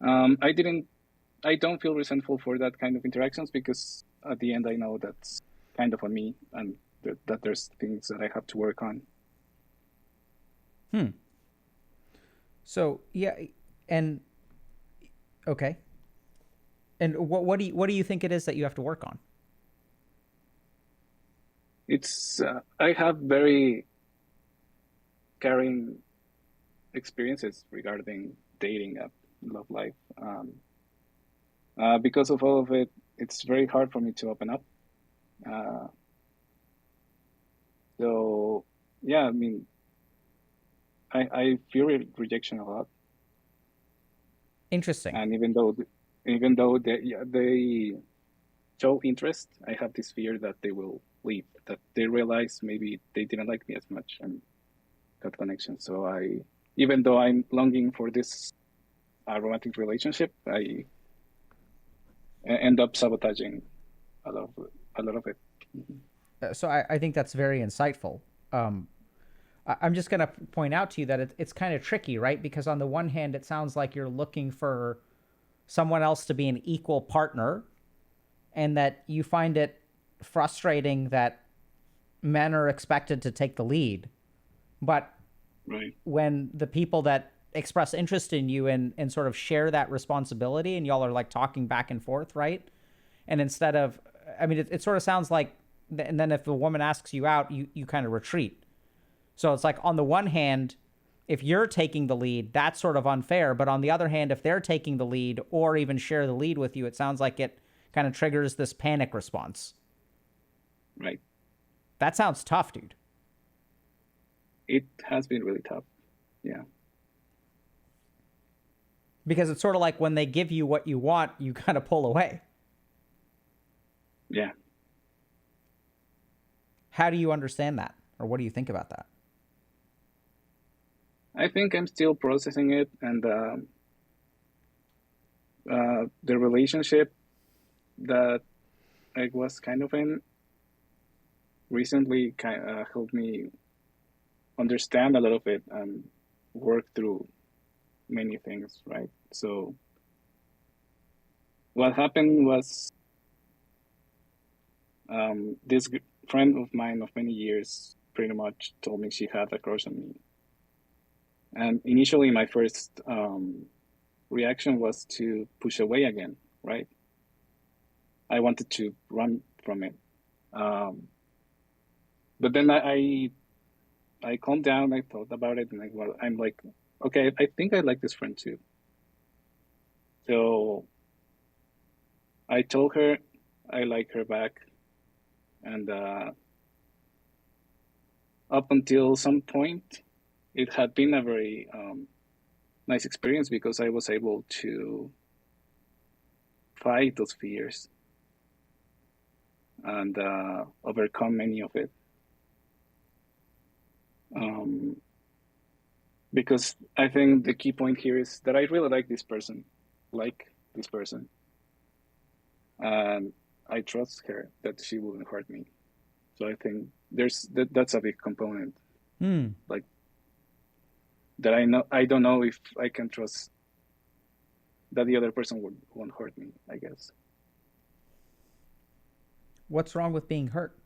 I don't feel resentful for that kind of interactions because at the end I know that's kind of on me and that there's things that I have to work on. So yeah, and okay. And what do you think it is that you have to work on? It's I have very caring experiences regarding dating and love life. Because of all of it, it's very hard for me to open up. Uh, so yeah, I mean, I fear rejection a lot, Interesting. and even though they show interest, I have this fear that they will leave, that they realize maybe they didn't like me as much and cut connection. So even though I'm longing for this romantic relationship, I end up sabotaging a lot of it. So I think that's very insightful. I'm just going to point out to you that it's kind of tricky, right? Because on the one hand, it sounds like you're looking for someone else to be an equal partner, and that you find it frustrating that men are expected to take the lead. But Right. when the people that express interest in you and sort of share that responsibility and y'all are like talking back and forth, right? And instead of, I mean, it sort of sounds like, and then if a woman asks you out, you kind of retreat. So it's like on the one hand, if you're taking the lead, that's sort of unfair. But on the other hand, if they're taking the lead or even share the lead with you, it sounds like it kind of triggers this panic response. Right. That sounds tough, dude. It has been really tough. Yeah. Because it's sort of like when they give you what you want, you kind of pull away. Yeah. How do you understand that? Or what do you think about that? I think I'm still processing it, and the relationship that I was kind of in recently helped me understand a lot of it and work through many things, right? So what happened was this friend of mine of many years pretty much told me she had a crush on me. And initially, my first reaction was to push away again, right? I wanted to run from it. Um, but then I calmed down, I thought about it, and I'm like, okay, I think I like this friend too. So I told her I like her back, and up until some point, it had been a very nice experience because I was able to fight those fears and overcome many of it. Because I think the key point here is that I really like this person, and I trust her that she wouldn't hurt me. So I think that's a big component, like that I don't know if I can trust that the other person won't hurt me, I guess. What's wrong with being hurt?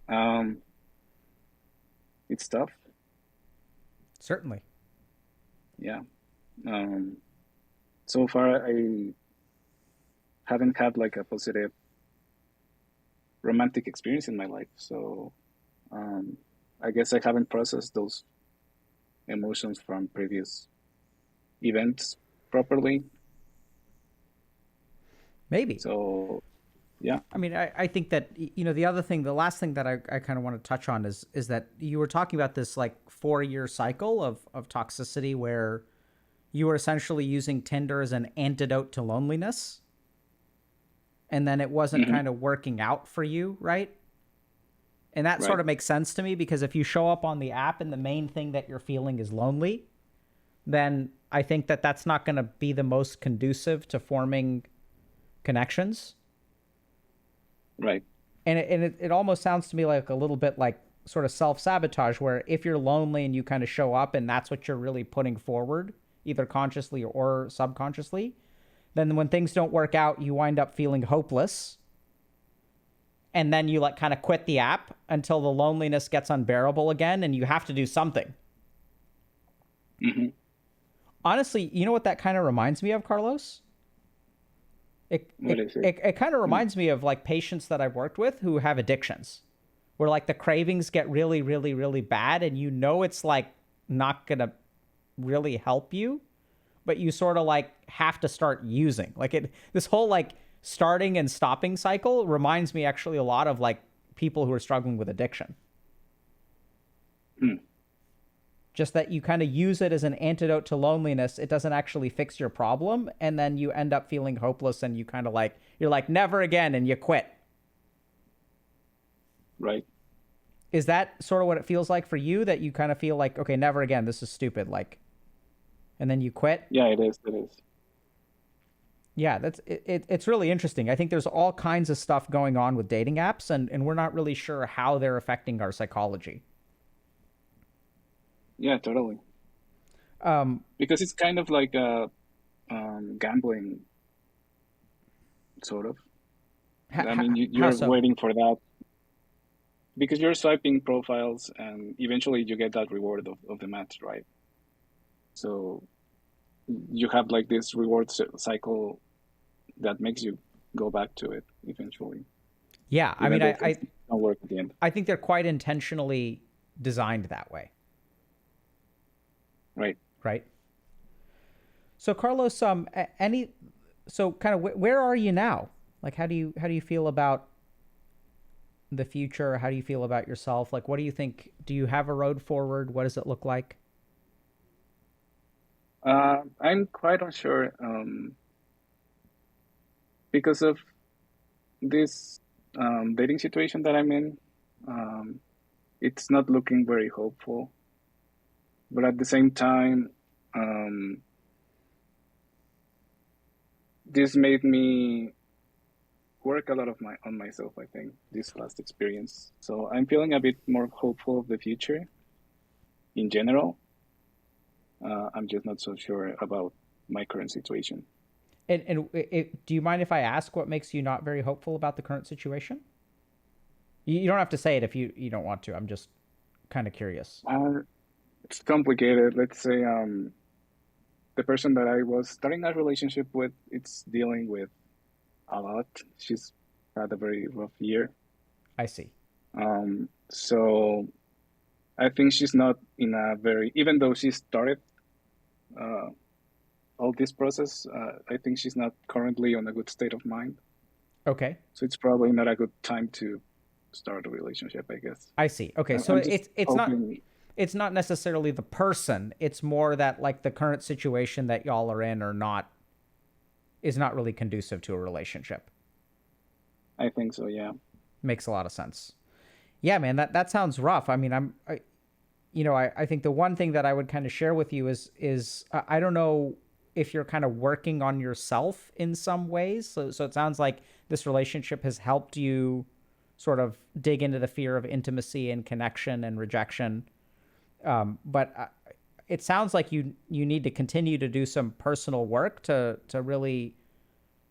Um, it's tough. Certainly. Yeah. Um, so far, I haven't had like a positive romantic experience in my life. So I guess I haven't processed those emotions from previous events properly. Maybe. So yeah. I mean, I think that, the last thing that I kind of want to touch on is that you were talking about this like 4-year cycle of toxicity where you were essentially using Tinder as an antidote to loneliness. And then it wasn't kind of working out for you, right? And that sort of makes sense to me because if you show up on the app and the main thing that you're feeling is lonely, then I think that that's not going to be the most conducive to forming connections. Right. it almost sounds to me like a little bit like sort of self-sabotage, where if you're lonely and you kind of show up and that's what you're really putting forward, either consciously or subconsciously, then when things don't work out, you wind up feeling hopeless. And then you like kind of quit the app until the loneliness gets unbearable again and you have to do something. Mm-hmm. Honestly, you know what that kind of reminds me of, Carlos? It kind of reminds me of like patients that I've worked with who have addictions, where like the cravings get really, really, really bad, and you know it's like not gonna really help you, but you sort of like have to start using like it. This whole like starting and stopping cycle reminds me actually a lot of like people who are struggling with addiction. Mm. Just that you kind of use it as an antidote to loneliness. It doesn't actually fix your problem. And then you end up feeling hopeless and you kind of like, you're like, never again, and you quit. Right. Is that sort of what it feels like for you, that you kind of feel like, okay, never again, this is stupid, like, and then you quit? Yeah, it is. It is. Yeah, it's really interesting. I think there's all kinds of stuff going on with dating apps, and we're not really sure how they're affecting our psychology. Yeah, totally. Because it's kind of like a gambling, sort of. I mean, you're so? waiting for that because you're swiping profiles, and eventually you get that reward of the match, right? So you have like this reward cycle that makes you go back to it eventually. Yeah, I mean, I don't work at the end. I think they're quite intentionally designed that way. Right. Right. So Carlos, so kind of where are you now? Like, how do you feel about the future? How do you feel about yourself? Like, what do you think? Do you have a road forward? What does it look like? I'm quite unsure because of this dating situation that I'm in. It's not looking very hopeful, but at the same time, this made me work a lot on myself, I think, this last experience. So I'm feeling a bit more hopeful of the future in general. I'm just not so sure about my current situation. And do you mind if I ask what makes you not very hopeful about the current situation? You don't have to say it if you don't want to. I'm just kind of curious. It's complicated. Let's say the person that I was starting a relationship with, it's dealing with a lot. She's had a very rough year. I see. So I think she's not in a very, even though she started all this process, I think she's not currently on a good state of mind. Okay. So it's probably not a good time to start a relationship, I guess. I see. Okay. So it's not necessarily the person. It's more that like the current situation that y'all are in is not really conducive to a relationship. I think so. Yeah. Makes a lot of sense. Yeah, man, that sounds rough. I mean, I think the one thing that I would kind of share with you is I don't know if you're kind of working on yourself in some ways. So it sounds like this relationship has helped you sort of dig into the fear of intimacy and connection and rejection. But it sounds like you need to continue to do some personal work to really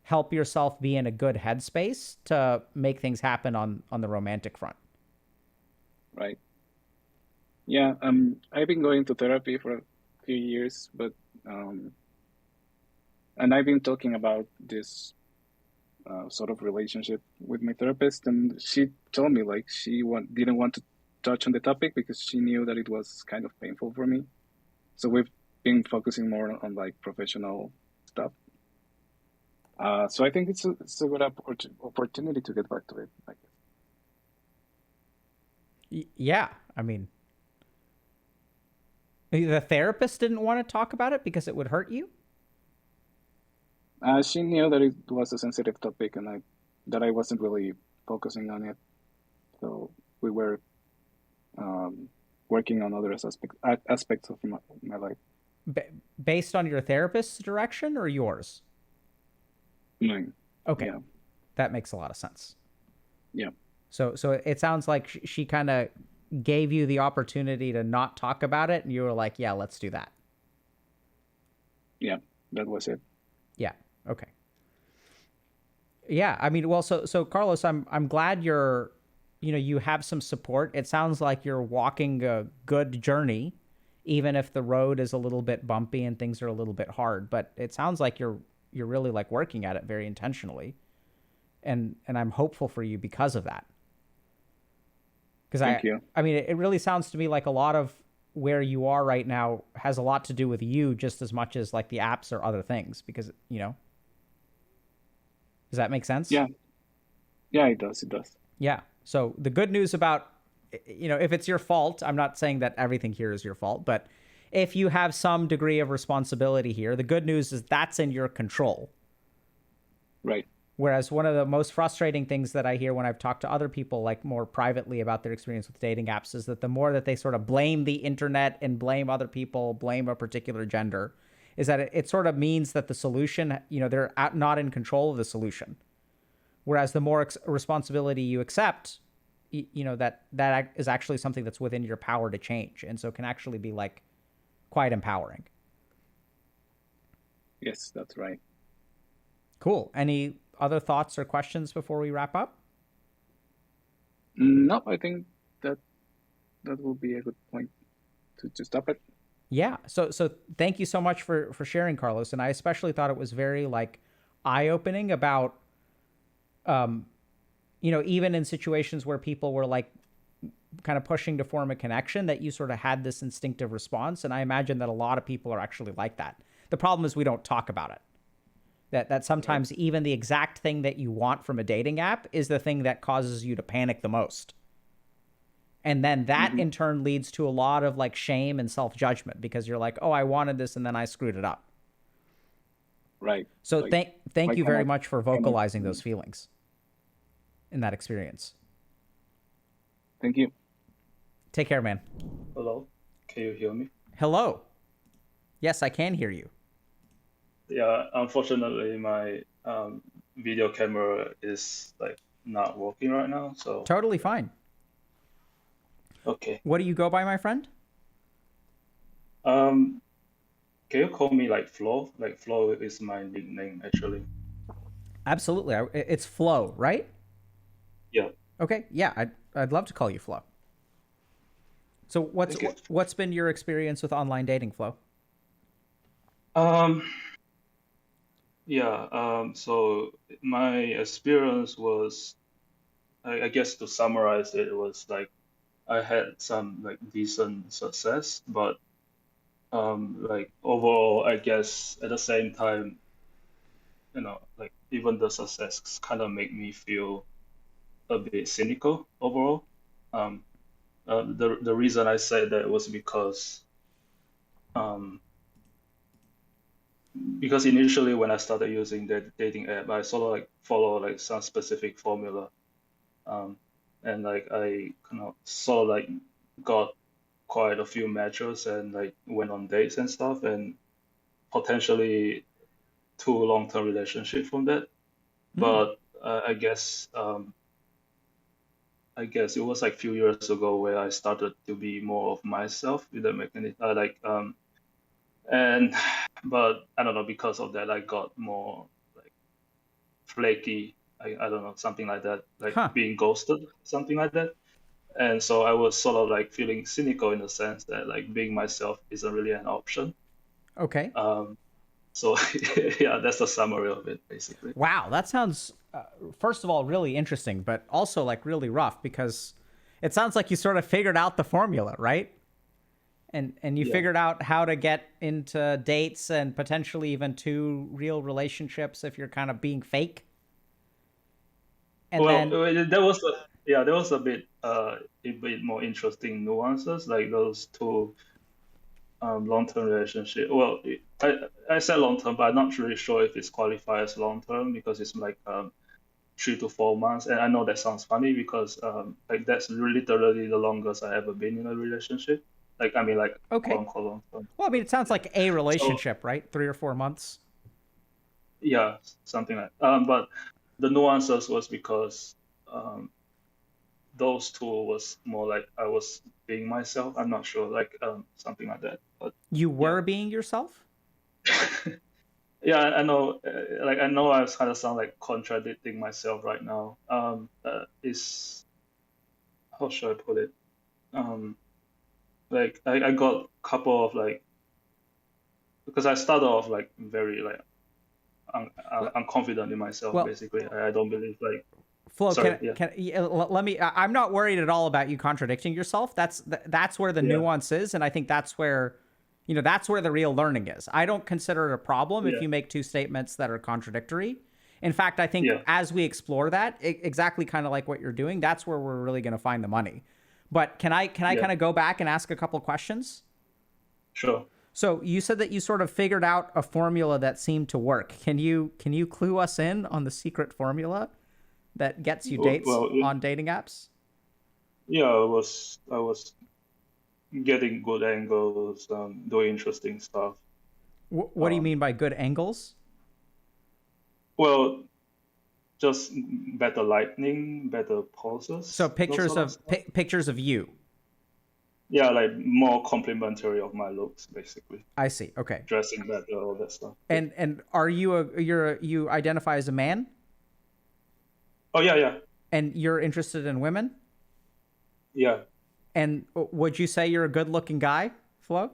help yourself be in a good headspace to make things happen on the romantic front. Right. Yeah. I've been going to therapy for a few years, but and I've been talking about this sort of relationship with my therapist, and she told me like she didn't want to touch on the topic because she knew that it was kind of painful for me. So we've been focusing more on like professional stuff. So I think it's a good opportunity to get back to it, I guess. Yeah, I mean, the therapist didn't want to talk about it because it would hurt you? She knew that it was a sensitive topic and that I wasn't really focusing on it. So we were working on other aspects of my life. Based on your therapist's direction or yours? Mine. Okay. Yeah. That makes a lot of sense. Yeah. So it sounds like she kind of gave you the opportunity to not talk about it, and you were like, yeah, let's do that. Yeah, that was it. Yeah. Okay. Yeah. I mean, well, so Carlos, I'm glad you have some support. It sounds like you're walking a good journey, even if the road is a little bit bumpy and things are a little bit hard. But it sounds like you're really like working at it very intentionally, and I'm hopeful for you because of that. Because Thank you. I mean, it really sounds to me like a lot of where you are right now has a lot to do with you just as much as like the apps or other things. Because does that make sense? Yeah, yeah, it does. It does. Yeah. So the good news about, if it's your fault, I'm not saying that everything here is your fault, but if you have some degree of responsibility here, the good news is that's in your control. Right. Whereas one of the most frustrating things that I hear when I've talked to other people, like more privately about their experience with dating apps, is that the more that they sort of blame the internet and blame other people, blame a particular gender, is that it sort of means that the solution, they're not in control of the solution. Whereas the more responsibility you accept, that is actually something that's within your power to change. And so it can actually be like quite empowering. Yes, that's right. Cool. Any other thoughts or questions before we wrap up? No, I think that will be a good point to stop it. Yeah. So thank you so much for sharing, Carlos. And I especially thought it was very like eye-opening about, even in situations where people were like kind of pushing to form a connection, that you sort of had this instinctive response. And I imagine that a lot of people are actually like that. The problem is we don't talk about it. That sometimes even the exact thing that you want from a dating app is the thing that causes you to panic the most. And then that in turn leads to a lot of like shame and self-judgment, because you're like, oh, I wanted this and then I screwed it up. Right. So thank you very much for vocalizing those feelings in that experience. Thank you. Take care, man. Hello, can you hear me? Hello. Yes, I can hear you. Yeah, unfortunately, my video camera is like not working right now. So Totally fine. okay. What do you go by, my friend? Can you call me like Flo? Like Flo is my nickname actually. Absolutely. It's Flo, right? Yeah. Okay. Yeah, I'd love to call you Flo. So Thank you. what's been your experience with online dating, Flo? Yeah. So my experience was, I guess to summarize it, was like I had some like decent success, but like overall, I guess at the same time, like even the success kind of make me feel a bit cynical overall. Um, the reason I said that was um, because initially when I started using the dating app, I sort of like follow like some specific formula, and like I kind of sort of like got quite a few matches and like went on dates and stuff, and potentially two long-term relationship from that. But I guess it was like a few years ago where I started to be more of myself with the mechanism, and but I don't know, because of that I got more like flaky. I don't know, something like that, like being ghosted, something like that. And so I was sort of like feeling cynical in the sense that like being myself isn't really an option. Okay. So yeah, that's the summary of it basically. Wow, that sounds first of all really interesting, but also like really rough, because it sounds like you sort of figured out the formula, right? And you figured out how to get into dates and potentially even to real relationships if you're kind of being fake. And then there was a bit more interesting nuances, like those two long-term relationship. Well, I said long-term, but I'm not really sure if it's qualified as long-term because it's like 3 to 4 months. And I know that sounds funny because like that's literally the longest I ever been in a relationship. Like I mean, like okay, quote unquote long-term. Well, I mean, it sounds like a relationship, right? 3 or 4 months. Yeah, something like. But the nuances was because those two was more like I was being myself. I'm not sure, like something like that. But You yeah, were being yourself? yeah, I know. Like I know, I was kind of sound like contradicting myself right now. Is how should I put it? Um, like I got a couple of like because I started off like very like I'm confident in myself. Well, Basically, I don't believe like. Flo, Sorry, yeah, let me. I'm not worried at all about you contradicting yourself. That's where the yeah, nuance is, and I think that's where, that's where the real learning is. I don't consider it a problem if yeah, you make two statements that are contradictory. In fact, I think yeah, as we explore that, exactly kind of like what you're doing, that's where we're really going to find the money. But can I yeah. kind of go back and ask a couple questions? Sure. So you said that you sort of figured out a formula that seemed to work. Can you clue us in on the secret formula that gets you dates Well, on dating apps? yeah, I was getting good angles, doing interesting stuff. What do you Um, mean by good angles? well, just better lighting, better So poses, those pictures sort of of stuff. pictures of you. Yeah, like more complimentary of my looks, basically. I see. Okay. Dressing better, all that stuff. Yeah. And are you identify as a man Oh yeah, yeah, and you're interested in women? yeah. And would you say you're a good-looking guy, Flo?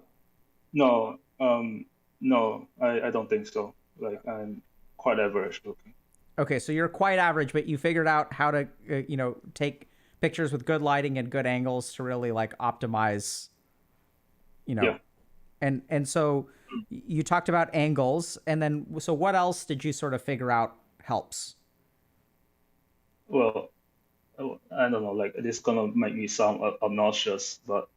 No, no, I don't think so. Like I'm quite average looking. Okay, so you're quite average, but you figured out how to take pictures with good lighting and good angles to really like optimize, you know. Yeah. And so you talked about angles, and then so what else did you sort of figure out helps? Well, I don't know. Like this gonna make me sound obnoxious, but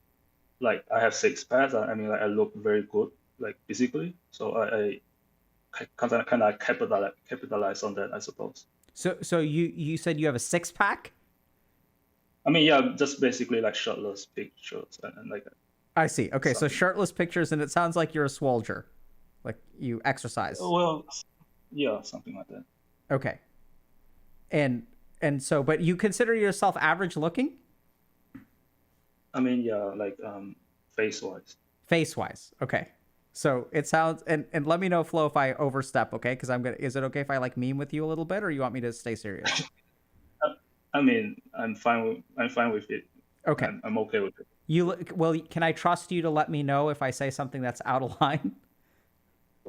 like I have six packs. I mean, like I look very good, like physically. So I kind of capitalize on that, I suppose. So you said you have a six pack? I mean, yeah, just basically like shirtless pictures and like I see. Okay, so something. shirtless pictures, and it sounds like you're a swolger, like you exercise. Well, yeah, something like that. Okay, and so, but you consider yourself average looking, I mean, yeah, like face wise. face wise. Okay, so it sounds and let me know, Flo, if I overstep. Okay, because I'm gonna. Is it okay if I like meme with you a little bit, or you want me to stay serious? I mean, I'm fine with it. Okay, I'm okay with it. well, can I trust you to let me know if I say something that's out of line?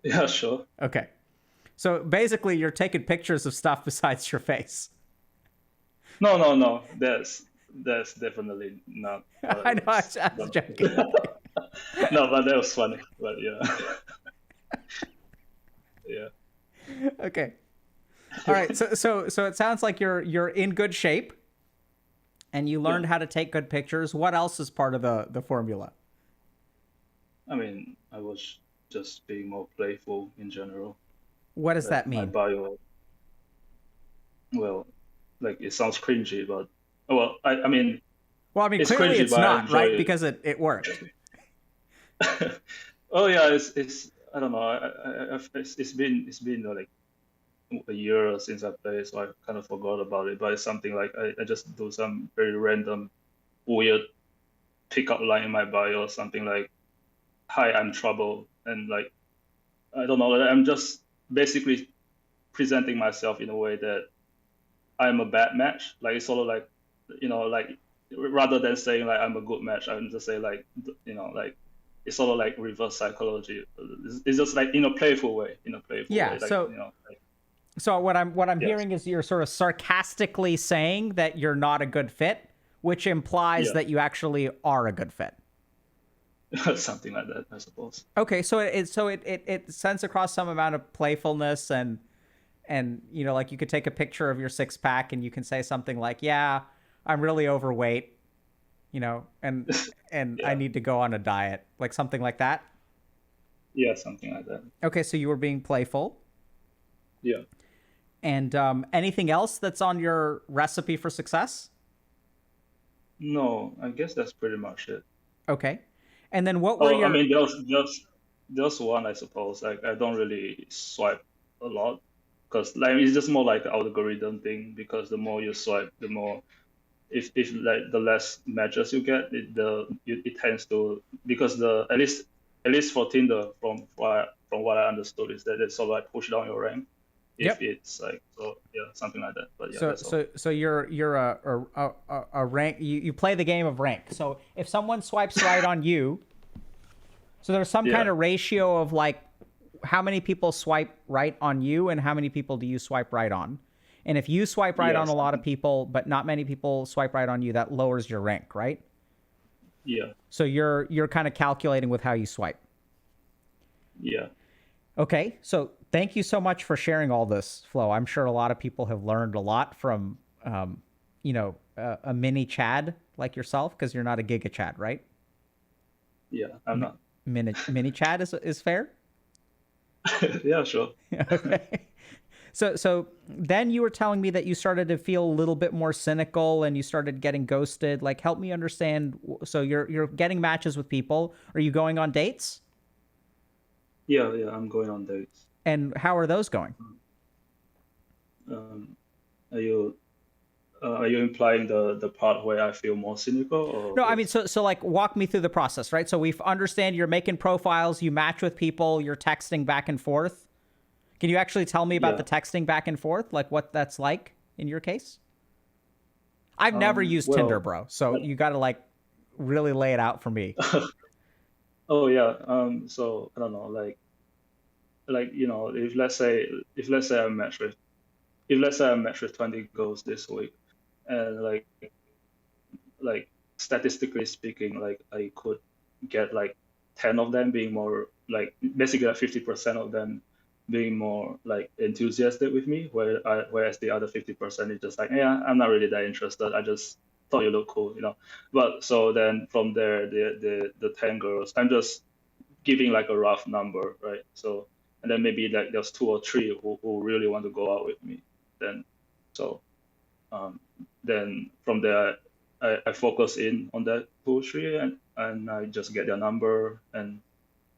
Yeah, sure. Okay. So basically, you're taking pictures of stuff besides your face. No, no, no. That's definitely not what I I know, I was. was joking. No, but that was funny. But yeah, yeah, Okay. All right. So it sounds like you're in good shape, and you yeah. learned how to take good pictures. What else is part of the formula? I mean, I was just being more playful in general. What does Like that my mean? bio, well, like it sounds cringy, but well, I mean, Well, I mean, it's clearly cringy, it's but I not, enjoy right? it. Because it worked. Oh yeah, it's I don't know. It's been like a year since I played, so I kind of forgot about it. But it's something like I just do some very random, weird pickup line in my bio or something like, "Hi, I'm Trouble," and like I don't know. I'm just basically presenting myself in a way that I'm a bad match. Like it's sort of like, like rather than saying like I'm a good match, I'm just say like, like it's sort of like reverse psychology. It's just like in a playful way, Yeah. like So what I'm yes, hearing is you're sort of sarcastically saying that you're not a good fit, which implies yeah, that you actually are a good fit. something like that, I suppose. Okay, so it sends across some amount of playfulness and like you could take a picture of your six pack and you can say something like, "Yeah, I'm really overweight, and I Yeah, need to go on a diet," like something like that. yeah, something like that. Okay, so you were being playful. Yeah. And anything else that's on your recipe for success? No, I guess that's pretty much it. Okay. And then what were Oh, I your mean, there's one, I suppose. Like I don't really swipe a lot because like it's just more like an algorithm thing because the more you swipe, the more if like the less matches you get, it tends to, because the at least for Tinder, from what I understood, is that it's sort of like push down your rank if Yep. it's like, so yeah, something like that. But yeah, So that's all. you're a rank. You play the game of rank. So if someone swipes right on you, so there's some kind Yeah. of ratio of like how many people swipe right on you and how many people do you swipe right on. And if you swipe right Yeah, on a lot of something. people, but not many people swipe right on you, that lowers your rank, right? Yeah. So you're kind of calculating with how you swipe. Yeah. Okay, so thank you so much for sharing all this, Flo. I'm sure a lot of people have learned a lot from, a mini Chad like yourself, because you're not a Giga Chad, right? Yeah. I'm not. Mini Chad is fair. Yeah, sure. Okay. So then you were telling me that you started to feel a little bit more cynical and you started getting ghosted. Like, help me understand. So you're getting matches with people. Are you going on dates? Yeah, yeah, I'm going on dates. And how are those going? Um, are you are you implying the part where I feel more cynical, or No, I mean, what's? so like walk me through the process, right? So we understand you're making profiles, you match with people, you're texting back and forth. Can you actually tell me about the Yeah. texting back and forth, like what that's like in your case? I've never used Tinder, Well, bro. So you got to like really lay it out for me. oh yeah. So I don't know, like if let's say I match with if let's say I match with 20 girls this week, and like statistically speaking, like I could get like 10 of them being more like, basically like 50% of them being more like enthusiastic with me, whereas the other 50% is just like, yeah, I'm not really that interested. I just thought you look cool, you know. But so then from there, the 10 girls, I'm just giving like a rough number, right? So, and then maybe like there's two or three who really want to go out with me. Then so um, then from there, I focus in on that poetry, and I just get their number and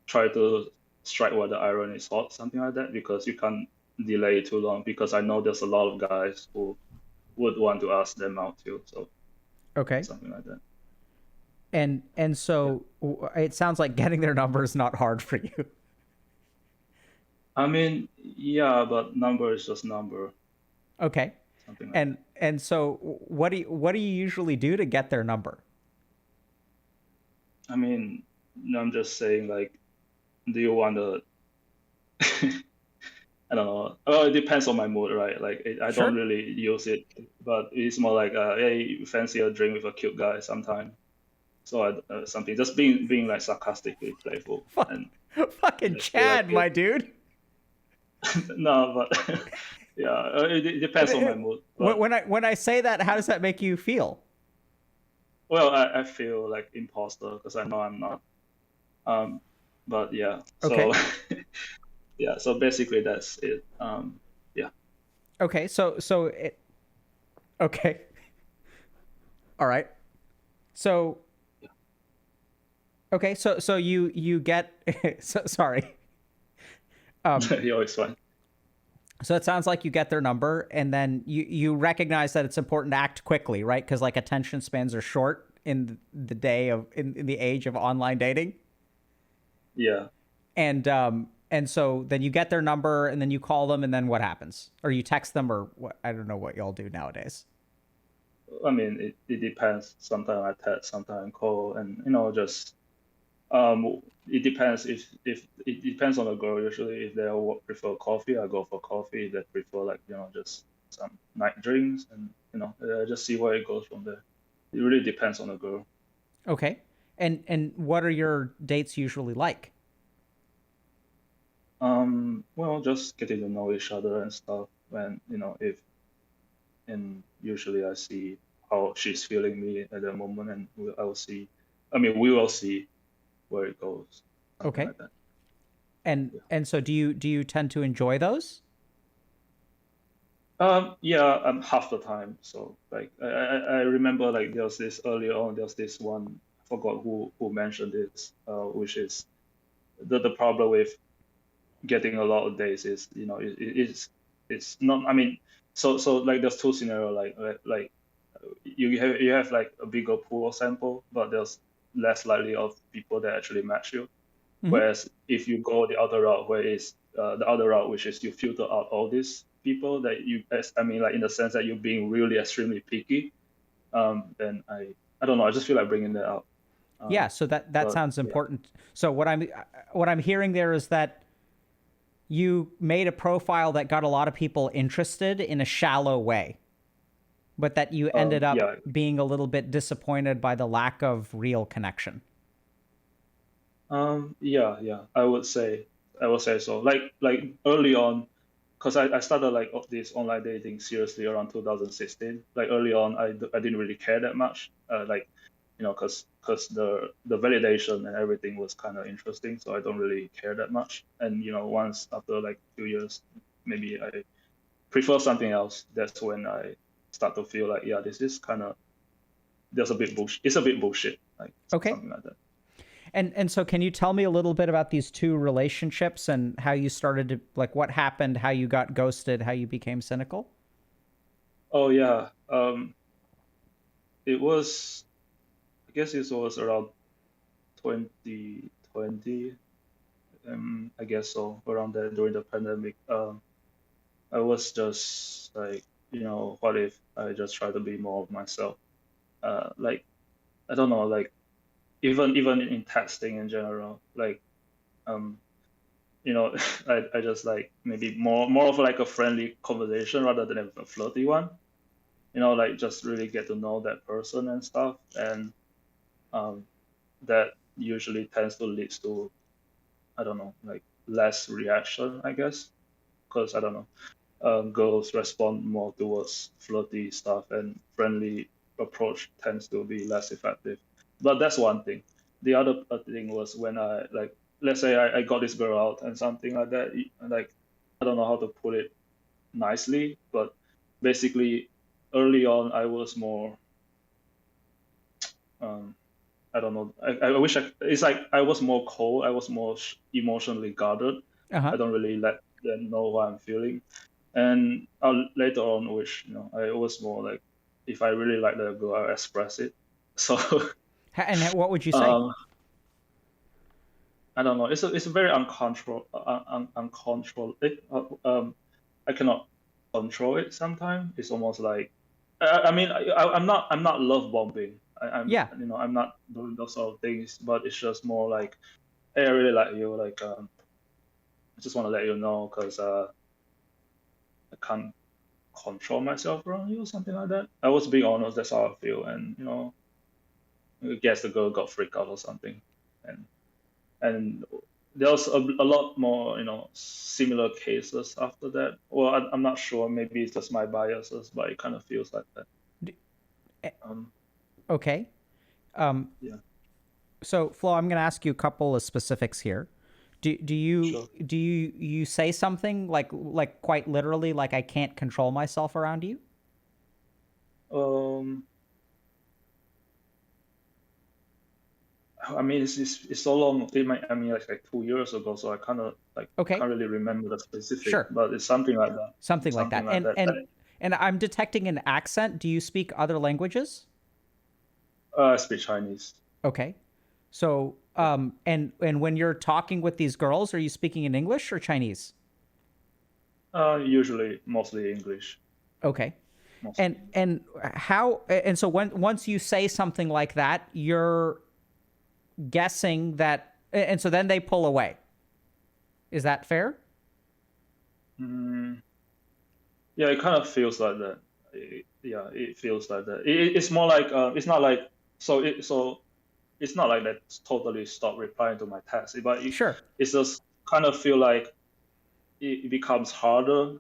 try to strike while the iron is hot, something like that, because you can't delay too long, because I know there's a lot of guys who would want to ask them out too. So Okay. something like that. And Yeah. so it sounds like getting their number is not hard for you. I mean, yeah, but number is just number, Okay. something like that. And so what do you usually do to get their number? I mean, no, I'm just saying, like, do you want to I don't know. Well, it depends on my mood, right? Like, I don't Sure. really use it, but it's more like, hey, you fancy a drink with a cute guy sometime. So something, just being like sarcastically playful, Fuck, and fucking I feel like Chad, it. my dude. No, but yeah, it depends on my mood. But When I say that, how does that make you feel? well, I feel like imposter because I know I'm not. Um, but yeah, so Okay. yeah, so basically that's it. Yeah. Okay. Okay. All right. So okay. So you get sorry. You're always fine. So it sounds like you get their number, and then you recognize that it's important to act quickly, right? Because like attention spans are short in the day of in the age of online dating, Yeah. and so then you get their number, and then you call them, and then what happens? Or you text them, or what? I don't know what y'all do nowadays. I mean, it depends. Sometimes I text, sometimes I call, and just it depends if it depends on the girl. Usually, if they prefer coffee, I go for coffee. If they prefer like just some night drinks, and just see where it goes from there. It really depends on the girl. Okay. And what are your dates usually like? Well, just getting to know each other and stuff. And if and usually I see how she's feeling me at the moment, and I will see. I mean, we will see where it goes, something Okay. like that. Yeah. And so do you tend to enjoy those? Yeah, half the time. So like I remember, like, there was this earlier on. There was this one. I forgot who mentioned this. Which is the problem with getting a lot of days is, it's not. I mean, so like there's two scenario, like you have like a bigger pool of sample, but there's less likely of people that actually match you. Mm-hmm. Whereas if you go the other route, where is the other route, which is you filter out all these people that I mean, like in the sense that you're being really extremely picky, then I don't know, I just feel like bringing that up. Yeah, so that But sounds yeah. important. So what I'm hearing there is that you made a profile that got a lot of people interested in a shallow way, but that you ended up Yeah, being a little bit disappointed by the lack of real connection. yeah, I would say so. Like early on, because I started like this online dating seriously around 2016. Like early on, I didn't really care that much. Like, because the validation and everything was kind of interesting, so I don't really care that much. And once after like 2 years, maybe I prefer something else. That's when I start to feel like, yeah, this is kind of there's a bit bullshit. It's a bit bullshit, like Okay. something like that. And so can you tell me a little bit about these two relationships and how you started to, like, what happened, how you got ghosted, how you became cynical? Oh yeah. It was, I guess it was around 2020. I guess so, around there during the pandemic. I was just like, what if I just try to be more of myself? Like, I don't know, like even in texting in general, like, um, I just like maybe more of like a friendly conversation rather than a flirty one. Like just really get to know that person and stuff, and um, that usually tends to lead to, I don't know, like less reaction, I guess, because I don't know, girls respond more towards flirty stuff, and friendly approach tends to be less effective. But that's one thing. The other thing was when I like, let's say I got this girl out and something like that, like I don't know how to put it nicely, but basically early on I was more, um, I don't know. I wish it's like I was more cold. I was more emotionally guarded. Uh-huh. I don't really let them know what I'm feeling. And later on, which I was more like, if I really like the girl, I'll express it. So, And what would you say? um, I don't know. It's a very uncontrolled. I cannot control it sometimes. It's almost like, I mean, I'm not love bombing. Yeah. I'm not doing those sort of things, but it's just more like, hey, I really like you. Like, I just want to let you know because I can't control myself around you, something like that. I was being honest. That's how I feel, and I guess the girl got freaked out or something, and and there was a lot more, similar cases after that. Well, I'm not sure. Maybe it's just my biases, but it kind of feels like that. D- eh, Um, Okay. Um, yeah, so Flo, I'm going to ask you a couple of specifics here. sure. Do you say something like quite literally, like I can't control myself around you? Um, I mean, it's so long. I mean, like 2 years ago, so I kind of like Okay. can't really remember the specific, Sure. but it's something like that. Something like Something that. like that. And I'm detecting an accent. Do you speak other languages? I speak Chinese. Okay. So, Yeah. and when you're talking with these girls, are you speaking in English or Chinese? Usually, mostly English. Okay. Mostly. And how and so once you say something like that, you're guessing that, and so then they pull away. Is that fair? Mm, yeah, it kind of feels like that. Yeah, it feels like that. It's more like, it's not like, so it's not like that totally stop replying to my text, but Sure. it's just kind of feel like it becomes harder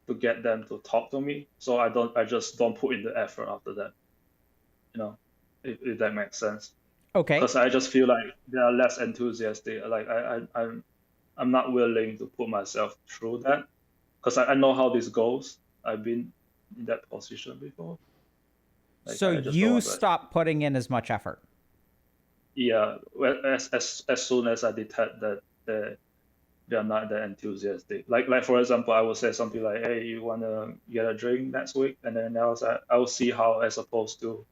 to get them to talk to me. So I just don't put in the effort after that. You know, if that makes sense. Okay. Because I just feel like they are less enthusiastic. Like I'm not willing to put myself through that because I know how this goes. I've been in that position before. Like So I just don't you want to. stop putting in as much effort. Yeah, well, as soon as I detect that they're not that enthusiastic. Like for example, I would say something like, "Hey, you wanna get a drink next week?" And then I will see how, as opposed to,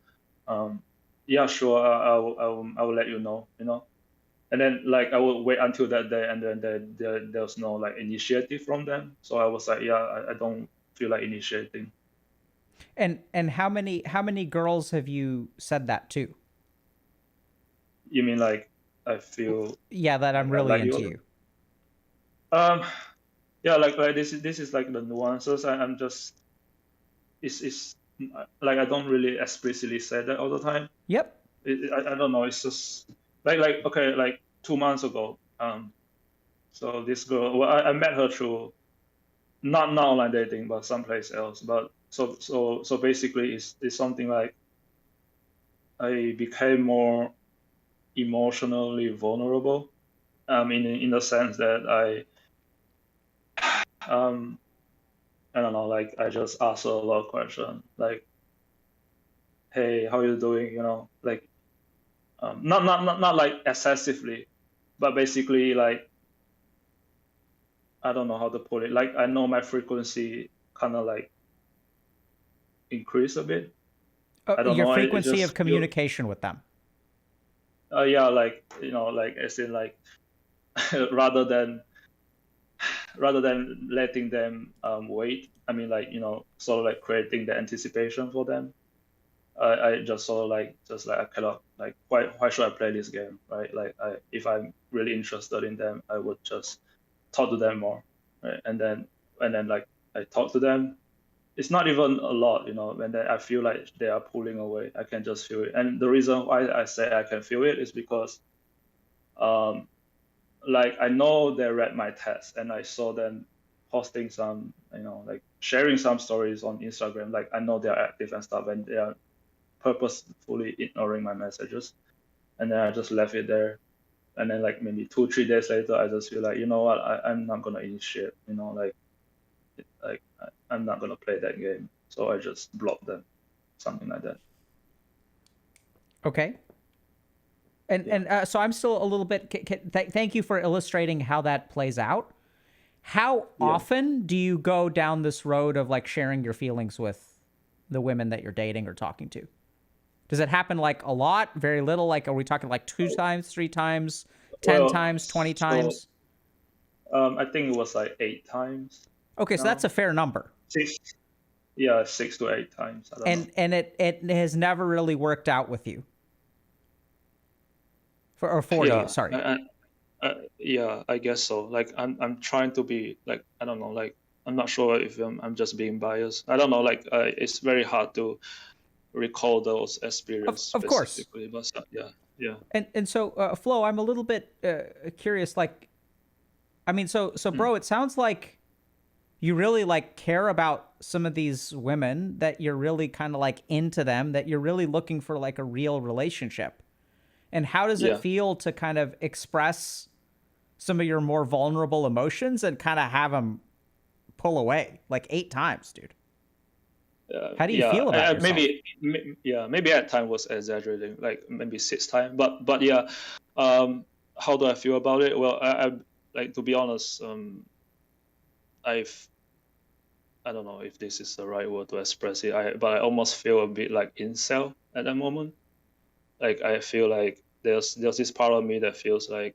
um, "Yeah, sure, I will let you know," you know. And then like I will wait until that day, and then there's no like initiative from them. So I was like, "Yeah, I don't feel like initiating." And how many girls have you said that to? You mean like I feel Yeah, that I'm like I really like into you? you. Um, yeah, like this is like the nuances. I'm just it's like I don't really explicitly say that all the time. Yep. I don't know. It's just like okay, like 2 months ago. So this girl, well, I met her through not online dating, but someplace else. But so basically, it's something like I became more emotionally vulnerable. In the sense that um I don't know, like I just ask her a lot of questions, like, "Hey, how you doing?" You know, like not like excessively, but basically like I don't know how to put it. Like I know my frequency kind of like increase a bit. I don't Your know. It frequency of just feel communication with them. yeah, like like as in like rather than letting them wait. I mean, like sort of like creating the anticipation for them. I just sort of like just like I cannot like why should I play this game, right? Like if I'm really interested in them, I would just talk to them more, right? And then like I talk to them. It's not even a lot, when I feel like they are pulling away, I can just feel it. And the reason why I say I can feel it is because um like I know they read my text, and I saw them posting some, like sharing some stories on Instagram. Like I know they're active and stuff, and they are purposefully ignoring my messages. And then I just left it there. And then like maybe 2 3 days later, I just feel like, you know what, I'm not gonna initiate, I'm not gonna play that game. So I just block them, something like that. Okay. And Yeah. and so I'm still a little bit. Thank you for illustrating how that plays out. How Yeah. often do you go down this road of like sharing your feelings with the women that you're dating or talking to? Does it happen like a lot, very little? Like, are we talking like 2 times, 3 times, 10 Well, times, 20 so times? I think it was like 8 times Okay, so that's now. a fair number. Six, yeah, 6 to 8 times. I don't know. And it has never really worked out with you for you. Yeah, Sorry. yeah, I guess so. Like I'm trying to be like I don't know, like I'm not sure if I'm just being biased. I don't know, like it's very hard to recall those experiences Of course. specifically, but yeah, yeah. And so Flo, I'm a little bit curious. Like, I mean, so Mm. bro, it sounds like you really like care about some of these women, that you're really kind of like into them, that you're really looking for like a real relationship. And how does it Yeah. feel to kind of express some of your more vulnerable emotions and kind of have them pull away like 8 times, dude? How do you Yeah, feel about yourself? yeah, maybe at time was exaggerating, like maybe 6 times, but yeah, how do I feel about it? Well, I like to be honest, I've I don't know if this is the right word to express it. But I almost feel a bit like incel at that moment. Like I feel like there's this part of me that feels like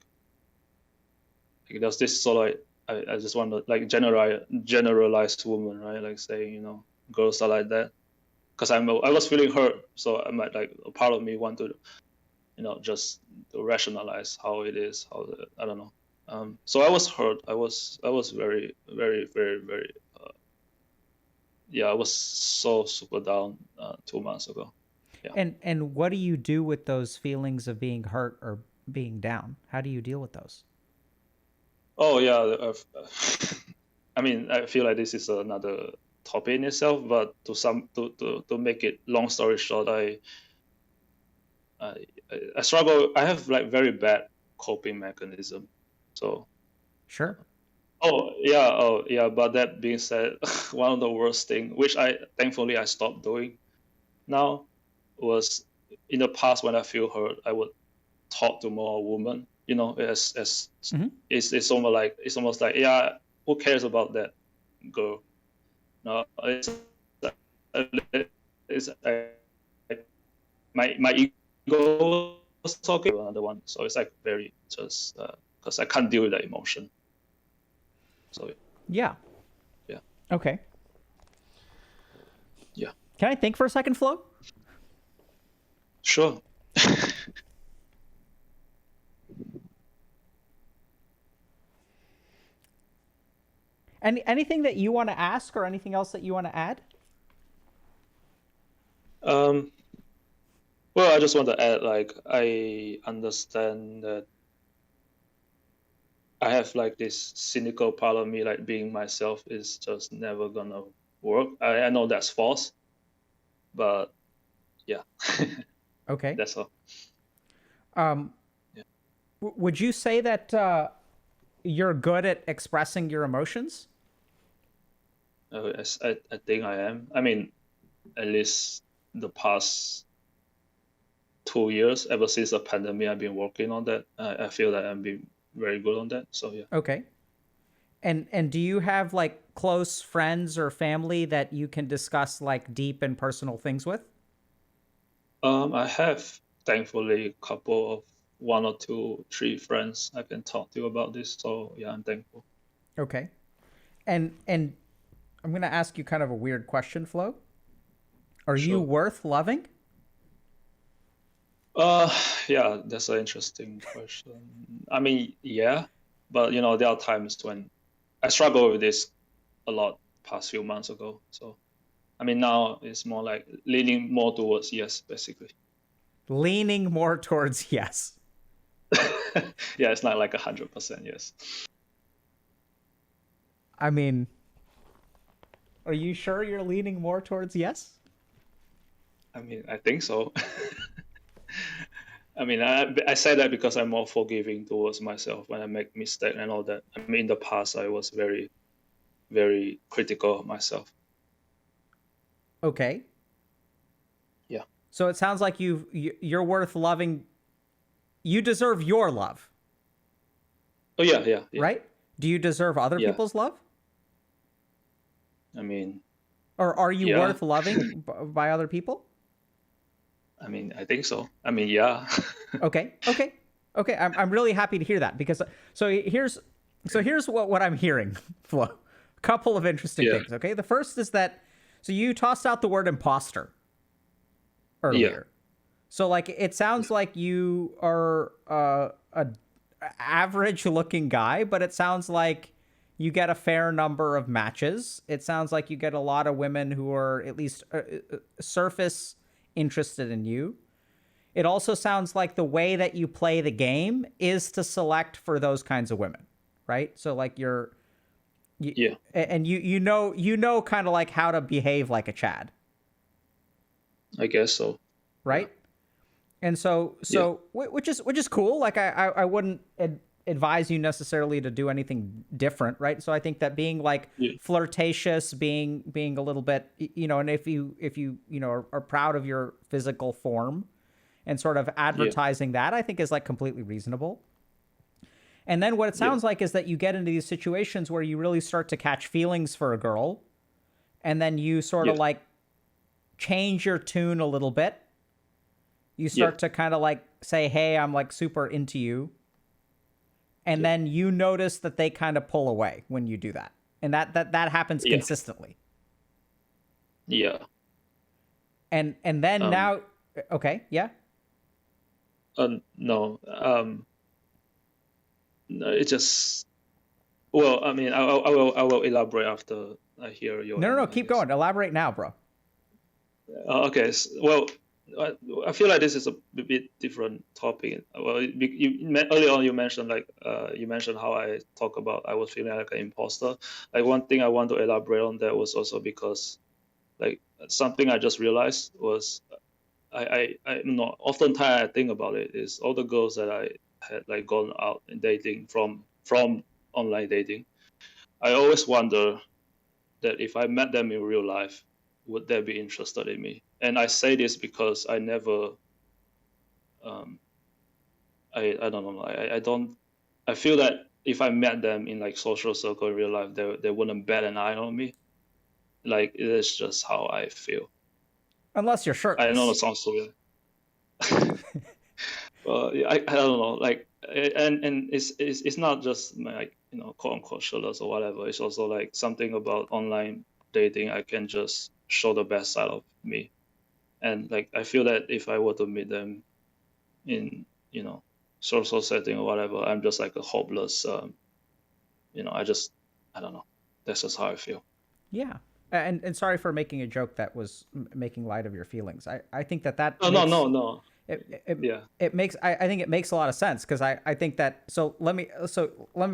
there's this sort of like, I just want to like generalized woman, right? Like saying, girls are like that. Because I was feeling hurt, so I might like a part of me want to, just to rationalize how it is, I don't know. So I was hurt. I was very, very, very, very, yeah, I was so super down 2 months ago. Yeah. And what do you do with those feelings of being hurt or being down? How do you deal with those? Oh yeah. I mean, I feel like this is another topic in itself, but to make it long story short, I I struggle. I have like very bad coping mechanism. So Sure. oh yeah. But that being said, one of the worst thing, which I thankfully I stopped doing now, was in the past when I feel hurt, I would talk to more women. you know, as Mhm. it's almost like, yeah, who cares about that girl? No, it's my ego was talking to another one, so it's like very just because I can't deal with that emotion. So Yeah. yeah, Okay. yeah, Can I think for a second, Flo? sure. Anything that you want to ask or anything else that you want to add? Um, well, I just want to add, like, I understand that I have like this cynical part of me, like being myself is just never gonna work. I know that's false, but yeah, Okay. that's all. Um, Yeah. would you say that you're good at expressing your emotions? I think I am. I mean, at least the past 2 years, ever since the pandemic, I've been working on that. I feel that I'm being very good on that. So yeah. Okay. And do you have like close friends or family that you can discuss like deep and personal things with? I have thankfully a couple of one or two, three friends I can talk to about this. So yeah, I'm thankful. Okay. And I'm going to ask you kind of a weird question, Flo. Are you Sure. worth loving? Uh, yeah, that's an interesting question. I mean, yeah, but you know, there are times when I struggle with this a lot past few months ago. So, I mean, now it's more like leaning more towards yes, basically. Leaning more towards yes. Yeah, it's not like 100% yes. I mean, are you sure you're leaning more towards yes? I mean, I think so. I mean, I say that because I'm more forgiving towards myself when I make mistake and all that. I mean, in the past, I was very, very critical of myself. Okay. Yeah. So it sounds like you're worth loving. You deserve your love, Oh yeah, yeah, yeah, right? Do you deserve other yeah. people's love? I mean, Or are you yeah. worth loving by other people? I mean, I think so. I mean, yeah. Okay. Okay. Okay. I'm really happy to hear that because here's what I'm hearing, Flo. A couple of interesting Yeah, things. Okay. The first is that so you tossed out the word imposter yeah, earlier. So like it sounds yeah, like you are a average looking guy, but it sounds like you get a fair number of matches. It sounds like you get a lot of women who are at least surface interested in you. It also sounds like the way that you play the game is to select for those kinds of women, right? So like yeah. and you know kind of like how to behave like a Chad, I guess so. Yeah, right? And so yeah, which is cool. Like I wouldn't advise you necessarily to do anything different, right? So I think that being like yeah, flirtatious, being a little bit, and if you are proud of your physical form and sort of yeah, advertising that, I think is like completely reasonable. And then what it yeah, sounds like is that you get into these situations where you really start to catch feelings for a girl, and then you sort of yeah, like change your tune a little bit. You yeah, start to kind of like say, "Hey, I'm like super into you." And yeah, then you notice that they kind of pull away when you do that. And that happens yeah, consistently. yeah. And then Um, now okay, yeah. no. No, it just. Well, I mean, I will elaborate after I hear your No, no, end, no, I keep guess. going. Elaborate now, bro. Okay. Well, I feel like this is a bit different topic. Well, earlier on you mentioned like you mentioned how I talk about I was feeling like an imposter. Like one thing I want to elaborate on that was also because like something I just realized was I not oftentimes I think about it is all the girls that I had like gone out and dating from online dating. I always wonder that if I met them in real life, would they be interested in me? And I say this because um, I don't know. I feel that if I met them in like social circle in real life, they wouldn't bat an eye on me. Like it is just how I feel. Unless you're I know it shirtless. sounds so weird. Well, yeah, I don't know. Like and it's not just like quote unquote shoulders or whatever. It's also like something about online dating. I can just show the best side of me, and like I feel that if I were to meet them in social setting or whatever, I'm just like a hopeless. I don't know. That's just how I feel. Yeah. And sorry for making a joke that was making light of your feelings. I think that No, no, makes no, no. Yeah. it makes I think it makes a lot of sense because I think that so let me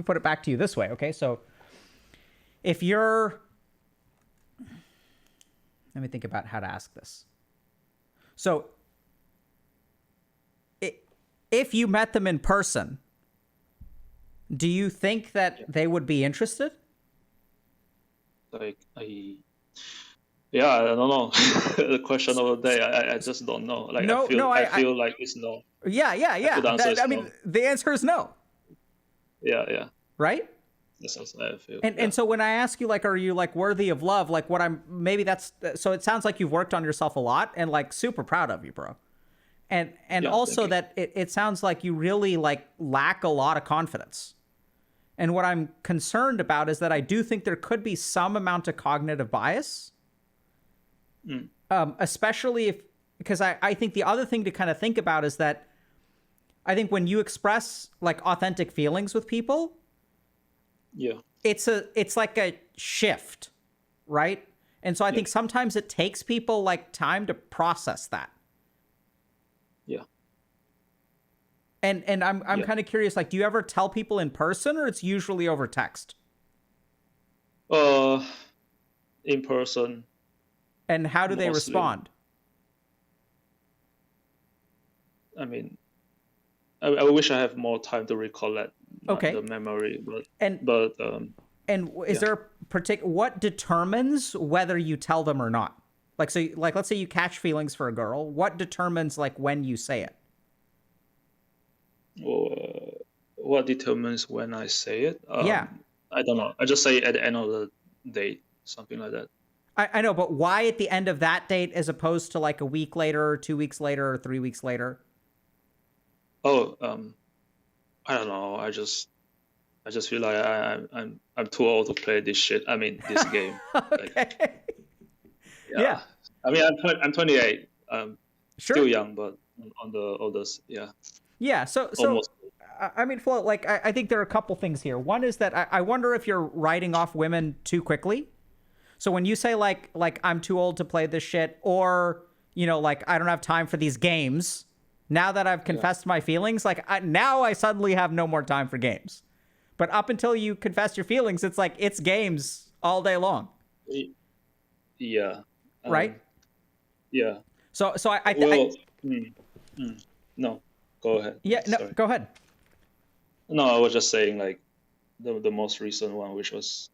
put it back to you this way, okay? So if you're let me think about how to ask this. So if you met them in person, do you think that they would be interested? Like yeah, I don't know. The question of the day, I just don't know. Like No, I feel like it's no. Yeah. The answer is I no. mean, the answer is no. Yeah. Right? That's how I feel. And so when I ask you, like, are you like worthy of love? Like what maybe that's, so it sounds like you've worked on yourself a lot and like super proud of you, bro. And also that it sounds like you really like lack a lot of confidence. And what I'm concerned about is that I do think there could be some amount of cognitive bias. Especially because I think the other thing to kind of think about is that I think when you express like authentic feelings with people, it's like a shift, right? And so I think sometimes it takes people like time to process that. Yeah. And I'm kind of curious, like, do you ever tell people in person or it's usually over text? In person. And how do they Mostly. respond? I mean, I wish I have more time to recollect the memory, but is there a particular what determines whether you tell them or not? Like, so like let's say you catch feelings for a girl, what determines like when you say it? What determines when I say it? Yeah. I don't know. I just say at the end of the date, something like that. I know, but why at the end of that date as opposed to like a week later, or 2 weeks later, or 3 weeks later? Oh, I don't know. I just feel like I'm too old to play this shit. I mean, this game. Okay. Like, Yeah. I mean, I'm 28. Sure. Still young, but on the oldest. Yeah. Yeah. So almost. I mean, Flo, like I think there are a couple things here. One is that I wonder if you're writing off women too quickly. So when you say like I'm too old to play this shit, or like I don't have time for these games. Now that I've confessed my feelings, like now I suddenly have no more time for games. But up until you confess your feelings, it's like it's games all day long. Yeah. Right. Yeah. So no, go ahead. Yeah. No, Sorry. go ahead. No, I was just saying like the most recent one, which was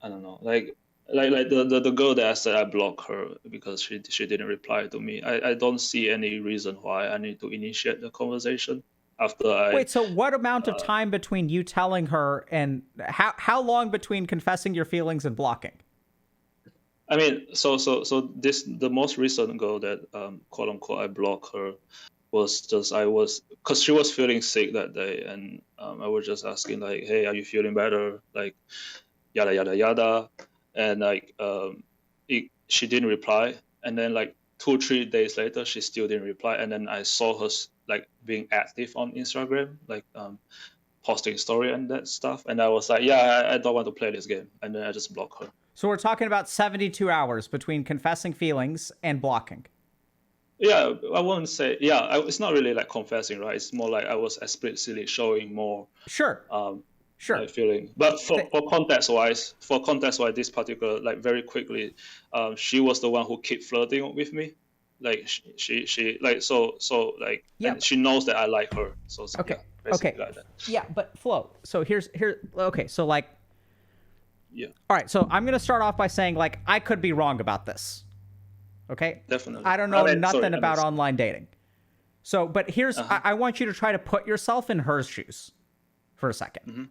I don't know, like the girl that I said I blocked her because she didn't reply to me. I don't see any reason why I need to initiate the conversation after I. Wait, so what amount of time between you telling her and how long between confessing your feelings and blocking? I mean, so the most recent girl that quote unquote I blocked her was just because she was feeling sick that day, and I was just asking like, hey, are you feeling better? Like yada yada yada, and like she didn't reply, and then like 2-3 days later she still didn't reply, and then I saw her like being active on Instagram, like posting story and that stuff, and I was like, yeah, I don't want to play this game, and then I just blocked her. So we're talking about 72 hours between confessing feelings and blocking. Yeah, I wouldn't say. Yeah, it's not really like confessing, right? It's more like I was explicitly showing more. Sure. My feeling. But for context-wise, this particular like very quickly, she was the one who kept flirting with me. Like she like so like and she knows that I like her. So okay. Yeah, okay. like that. Yeah, but Flo. So here. Okay, so like. Yeah. All right, so I'm gonna start off by saying like I could be wrong about this. Okay. Definitely. I don't know nothing about online dating. So, but here's, I want you to try to put yourself in her shoes for a second.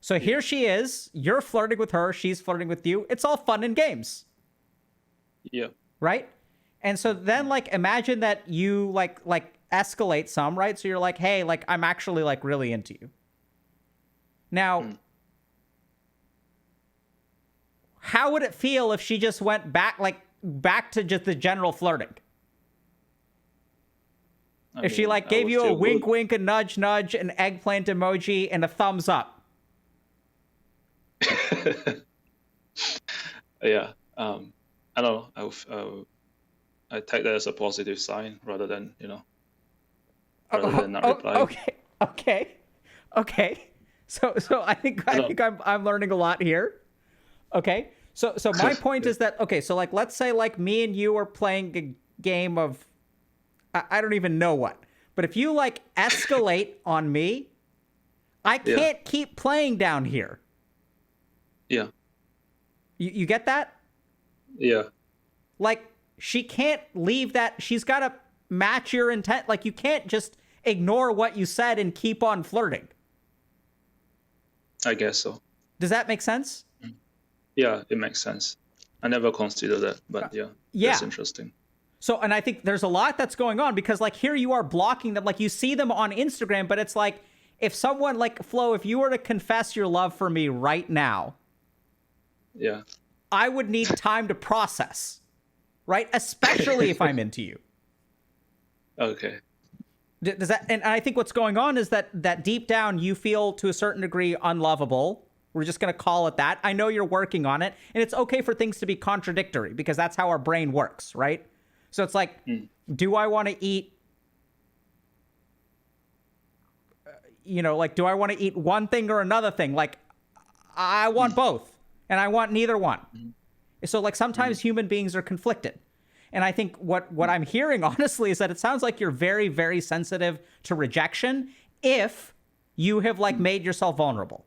So here she is, you're flirting with her, she's flirting with you. It's all fun and games. Yeah. Right? And so then like imagine that you like escalate some, right? So you're like, hey, like I'm actually like really into you. Now, how would it feel if she just went back to just the general flirting? If she like gave you a wink, wink, a nudge, nudge, an eggplant emoji, and a thumbs up. Yeah. I don't know. I take that as a positive sign rather than not replying. Okay. So I think I'm learning a lot here. Okay. So my point is that so like let's say like me and you are playing a game of I don't even know what. But if you like escalate on me, I can't keep playing down here. Yeah. You get that? Yeah. Like she can't leave that. She's got to match your intent. Like you can't just ignore what you said and keep on flirting. I guess so. Does that make sense? Yeah, it makes sense. I never considered that, but yeah, that's interesting. So, and I think there's a lot that's going on because like here you are blocking them. Like you see them on Instagram, but it's like if someone like Flo, if you were to confess your love for me right now, yeah, I would need time to process, right? Especially if I'm into you. Okay. Does that? And I think what's going on is that deep down you feel to a certain degree unlovable. We're just going to call it that. I know you're working on it, and it's okay for things to be contradictory because that's how our brain works, right? So it's like, do I want to eat? Like, do I want to eat one thing or another thing? Like, I want both, and I want neither one. So like sometimes human beings are conflicted. And I think what I'm hearing, honestly, is that it sounds like you're very, very sensitive to rejection if you have like made yourself vulnerable.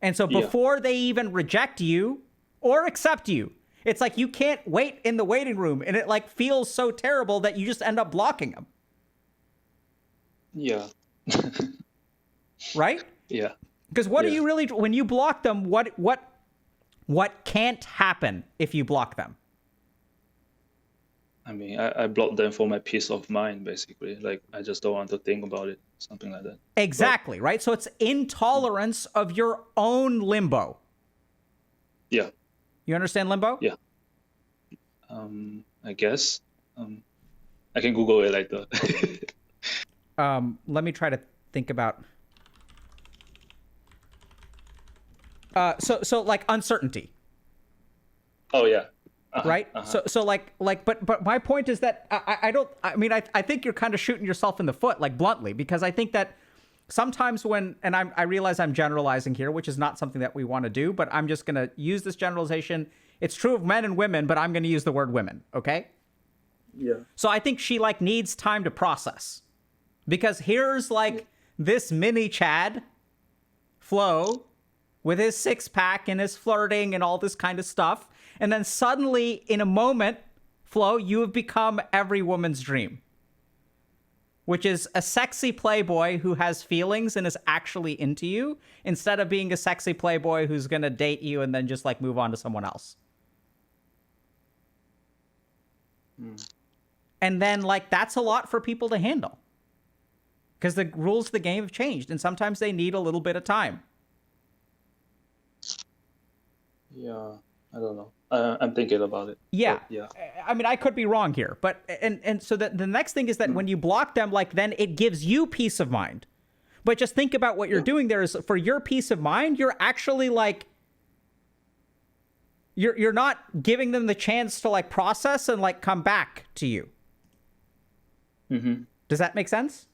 And so before they even reject you or accept you, it's like you can't wait in the waiting room. And it like feels so terrible that you just end up blocking them. Yeah. Right? Yeah. Because what do you really, when you block them, what can't happen if you block them? I mean, I blocked them for my peace of mind, basically. Like, I just don't want to think about it, something like that. Exactly, right? So it's intolerance of your own limbo. Yeah. You understand limbo? Yeah. I guess. I can Google it later. Let me try to think about... So like uncertainty. Oh, yeah. Right? So but my point is that I think you're kind of shooting yourself in the foot, like bluntly, because I think that sometimes when, and I realize I'm generalizing here, which is not something that we want to do, but I'm just going to use this generalization. It's true of men and women, but I'm going to use the word women. Okay. Yeah. So I think she like needs time to process because here's like this mini Chad Flo with his 6-pack and his flirting and all this kind of stuff. And then suddenly, in a moment, Flo, you have become every woman's dream. Which is a sexy playboy who has feelings and is actually into you, instead of being a sexy playboy who's going to date you and then just, like, move on to someone else. And then, like, that's a lot for people to handle. Because the rules of the game have changed, and sometimes they need a little bit of time. Yeah, I don't know. I'm thinking about it. Yeah. Yeah. I mean, I could be wrong here, but and so the next thing is that when you block them, like then it gives you peace of mind. But just think about what you're doing there is for your peace of mind, you're actually like you're not giving them the chance to like process and like come back to you. Does that make sense?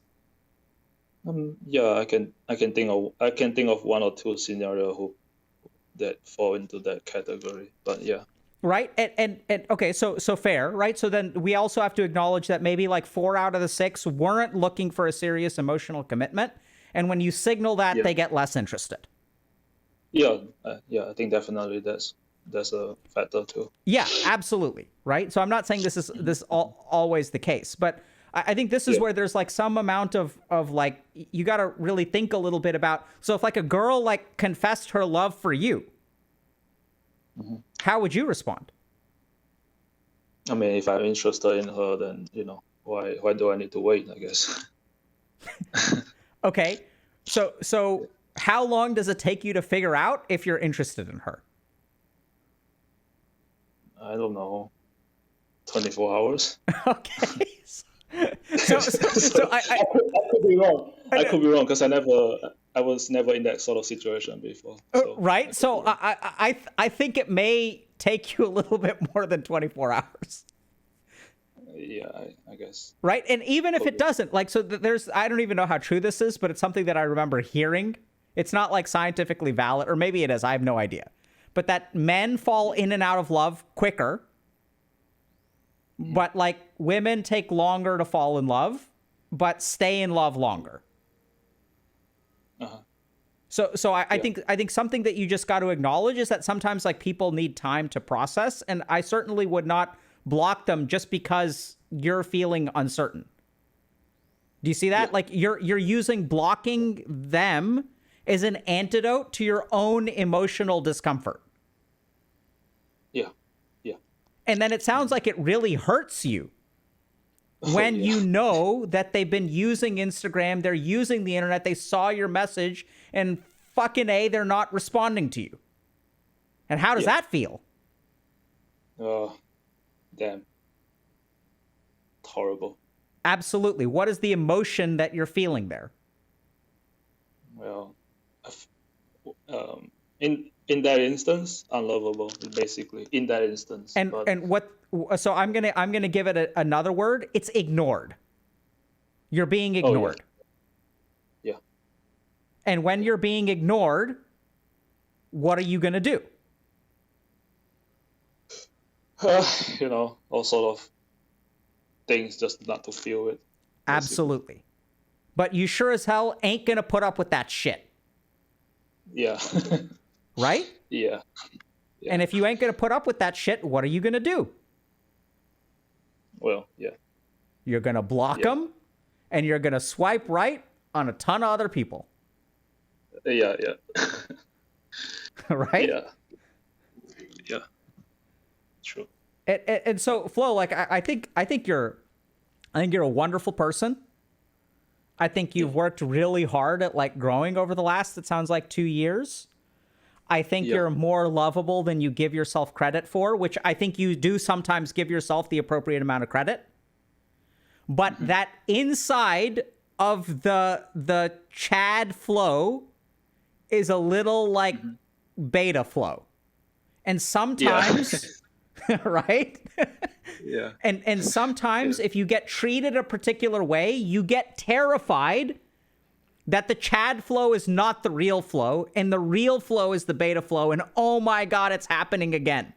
Yeah, I can think of one or two scenarios that fall into that category, but yeah. Right. And okay, so fair, right? So then we also have to acknowledge that maybe like 4 out of the 6 weren't looking for a serious emotional commitment. And when you signal that, they get less interested. Yeah. I think definitely that's a factor too. Yeah, absolutely. Right. So I'm not saying this is always the case, but I think this is where there's like some amount of like, you got to really think a little bit about, so if like a girl like confessed her love for you, how would you respond? I mean, if I'm interested in her, then, why do I need to wait, I guess? Okay. So how long does it take you to figure out if you're interested in her? I don't know, 24 hours. Okay. So I could be wrong. I could be wrong because I was never in that sort of situation before. So right. So I think it may take you a little bit more than 24 hours. Yeah, I guess. Right. And even if it doesn't, like, so there's, I don't even know how true this is, but it's something that I remember hearing. It's not like scientifically valid, or maybe it is. I have no idea. But that men fall in and out of love quicker. But like women take longer to fall in love, but stay in love longer. Uh-huh. So I think something that you just got to acknowledge is that sometimes like people need time to process, and I certainly would not block them just because you're feeling uncertain. Do you see that? Yeah. Like you're using blocking them as an antidote to your own emotional discomfort. Yeah. Yeah. And then it sounds like it really hurts you when you know that they've been using Instagram, they're using the internet, they saw your message, and fucking A, they're not responding to you. And how does that feel? Oh, damn. It's horrible. Absolutely. What is the emotion that you're feeling there? Well, in that instance, unlovable, basically. In that instance. And what? So I'm gonna give it another word. It's ignored. You're being ignored. Yeah. And when you're being ignored, what are you gonna do? All sort of things just not to feel it. Basically. Absolutely. But you sure as hell ain't gonna put up with that shit. Yeah. Right? Yeah. And if you ain't gonna put up with that shit, what are you gonna do? Well, yeah. You're gonna block them, and you're gonna swipe right on a ton of other people. Yeah. Right? Yeah. True. And so, Flo, like I think you're a wonderful person. I think you've worked really hard at like growing over the last, it sounds like 2 years. I think you're more lovable than you give yourself credit for, which I think you do sometimes give yourself the appropriate amount of credit. But that inside of the Chad Flo is a little like beta Flo. And sometimes, right? Yeah. And sometimes if you get treated a particular way, you get terrified that the Chad Flo is not the real Flo, and the real Flo is the beta Flo, and oh my God, it's happening again.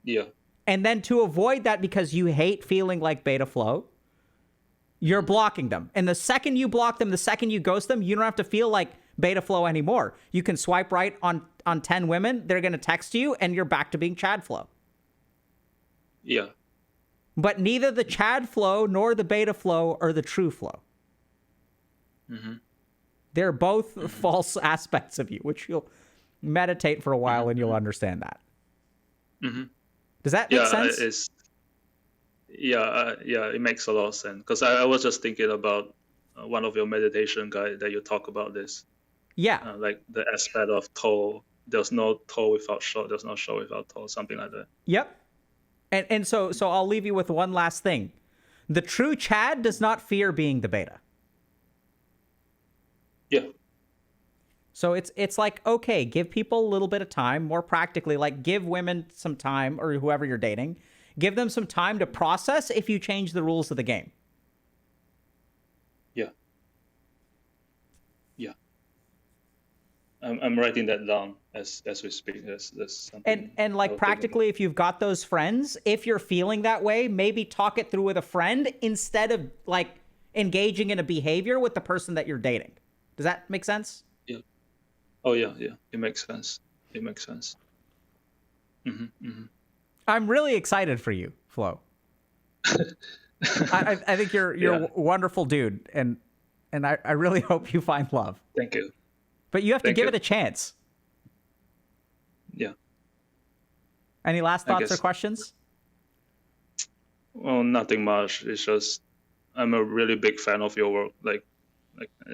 Yeah. And then to avoid that, because you hate feeling like beta Flo, you're blocking them. And the second you block them, the second you ghost them, you don't have to feel like beta Flo anymore. You can swipe right on 10 women, they're going to text you, and you're back to being Chad Flo. Yeah. But neither the Chad Flo nor the beta Flo are the true Flo. They're both false aspects of you, which you'll meditate for a while and you'll understand that. Does that make sense? It makes a lot of sense. Because I was just thinking about one of your meditation guide that you talk about this. Yeah. Like the aspect of toe. There's no toe without show. There's no show without toe. Something like that. Yep. And so I'll leave you with one last thing. The true Chad does not fear being the beta. Yeah. So it's like, okay, give people a little bit of time, more practically, like give women some time, or whoever you're dating, give them some time to process if you change the rules of the game. Yeah. Yeah. I'm writing that down as we speak. That's something. And like practically, if you've got those friends, if you're feeling that way, maybe talk it through with a friend instead of like engaging in a behavior with the person that you're dating. Does that make sense? Yeah. Oh yeah. It makes sense. I'm really excited for you, Flo. I think you're Yeah. a wonderful dude, and I really hope you find love. Thank you. But you have to Thank give you. it a chance. Yeah, Any last I thoughts or guess. questions? Well, nothing much. It's just I'm a really big fan of your work. Like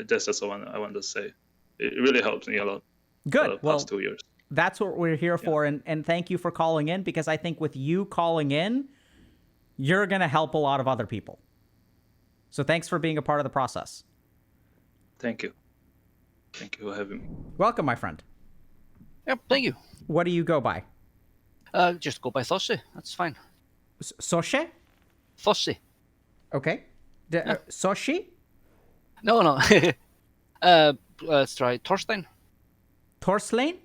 that's just what I want to say. It really helps me a lot Good. the past Well, 2 years. that's what we're here Yeah. for, and thank you for calling in, because I think with you calling in, you're going to help a lot of other people. So thanks for being a part of the process. Thank you. Thank you for having me. Welcome, my friend. Yep, thank you. What do you go by? Just go by Thossi. That's fine. Soshe? Thossi. Okay. Soshi? No, no. Let's try Thorstein. Torslane?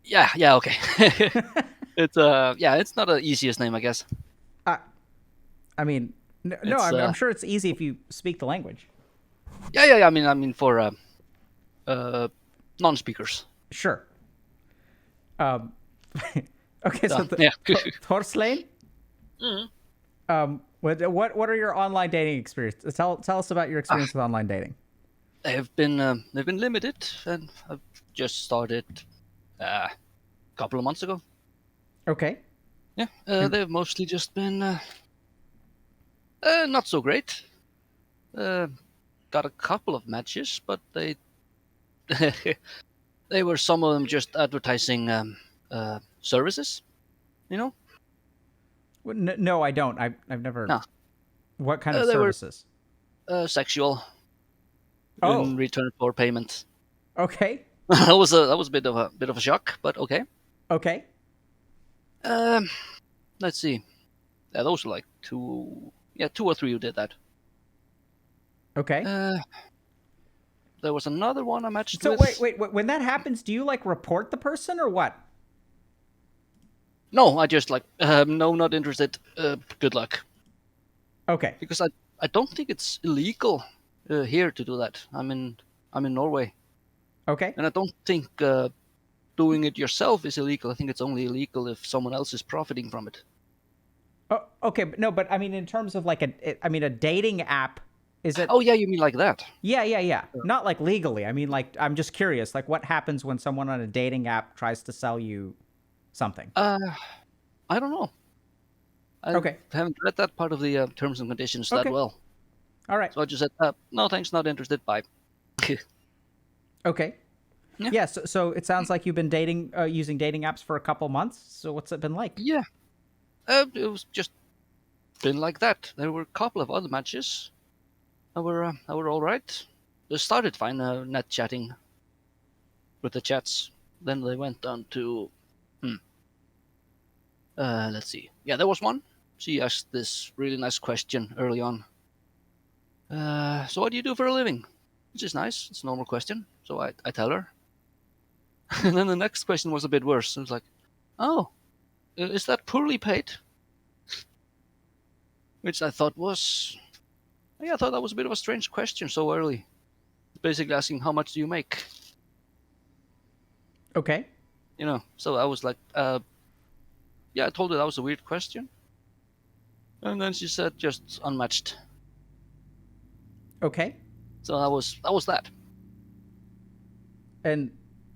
Yeah, okay. It's it's not the easiest name, I guess. I mean, no, It's, I'm sure it's easy if you speak the language. Yeah. I mean for non-speakers. Sure. Okay, so Yeah. Torslane? What are your online dating experiences? Tell us about your experience with online dating. They've been limited, and I've just started a couple of months ago. Okay. Yeah, they've mostly just been not so great. Got a couple of matches, but they they were some of them just advertising services, you know. No, I don't. I've never. No. What kind of They were services? sexual Oh. in return for payment. Okay. that was a bit of a shock, but okay. Okay. Let's see. Yeah, those were like two or three who did that. Okay. There was another one I matched So with. wait. When that happens, do you like report the person or what? No, I just like no, not interested. Good luck. Okay. Because I don't think it's illegal here to do that. I'm in Norway, Okay. and I don't think doing it yourself is illegal. I think it's only illegal if someone else is profiting from it. Oh, okay. But I mean, in terms of like a dating app, is it? Oh yeah, you mean like that? Yeah. Not like legally. I mean, like, I'm just curious. Like, what happens when someone on a dating app tries to sell you something? I don't know. I Okay. haven't read that part of the terms and conditions that Okay. well. All right. So I just said, no thanks, not interested, bye. Okay. Yeah. Yeah. So it sounds like you've been using dating apps for a couple months. So what's it been like? Yeah. It was just been like that. There were a couple of other matches that were all right. They started fine, net chatting with the chats. Then they went down to, let's see. Yeah, there was one. She asked this really nice question early on. So what do you do for a living? Which is nice. It's a normal question. So I tell her. And then the next question was a bit worse. It was like, oh, is that poorly paid? Which I thought was, I thought that was a bit of a strange question so early. Basically asking, how much do you make? Okay. You know, so I was like, yeah, I told her that was a weird question. And then she said just unmatched. Okay. So that was that. And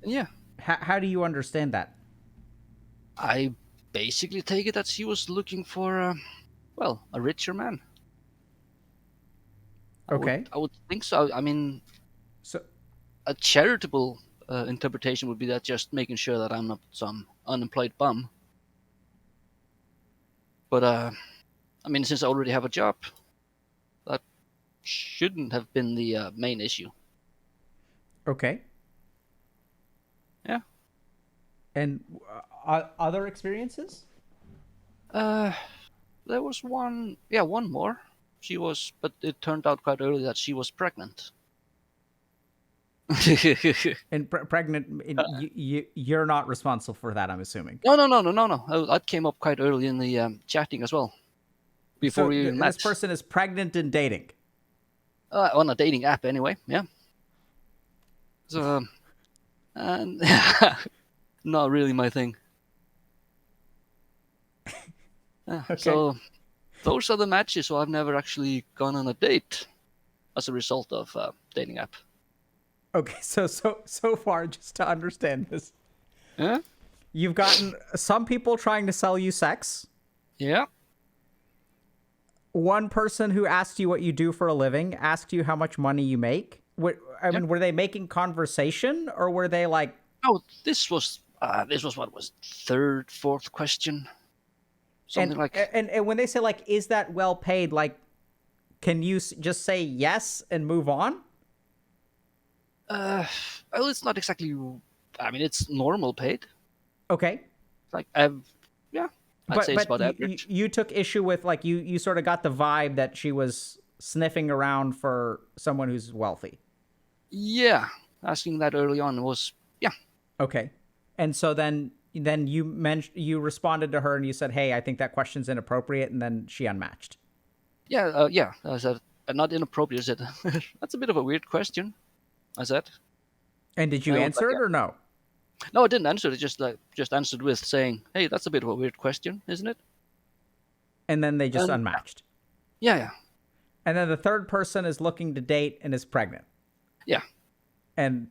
yeah, how do you understand that? I basically take it that she was looking for, a richer man. Okay. I would think so. I mean, So a charitable interpretation would be that just making sure that I'm not some unemployed bum. But I mean, since I already have a job, that shouldn't have been the main issue. Okay. Yeah. And other experiences? There was one more. She was, but it turned out quite early that she was pregnant. And pregnant, you're not responsible for that, I'm assuming. No. That came up quite early in the chatting as well. Before we even met. This person is pregnant and dating. On a dating app, anyway. Yeah. So, and not really my thing. Okay. So, those are the matches. So I've never actually gone on a date as a result of dating app. Okay, so far, just to understand this, Yeah. you've gotten some people trying to sell you sex. Yeah. One person who asked you what you do for a living, asked you how much money you make. I mean, were they making conversation, or were they like? Oh, this was what was third, fourth question, something like. And when they say like, is that well paid? Like, can you just say yes and move on? Well, it's not exactly. I mean, it's normal paid. Okay. Like, yeah, I'd say it's about average. You took issue with like you sort of got the vibe that she was sniffing around for someone who's wealthy. Yeah, asking that early on was Okay. And so then you responded to her and you said, "Hey, I think that question's inappropriate," and then she unmatched. yeah. I said not inappropriate. I said that's a bit of a weird question. I said. And did you answer it or no? No, I didn't answer it. Just answered with saying, "Hey, that's a bit of a weird question, isn't it?" And then they just unmatched. Yeah. And then the third person is looking to date and is pregnant. Yeah. And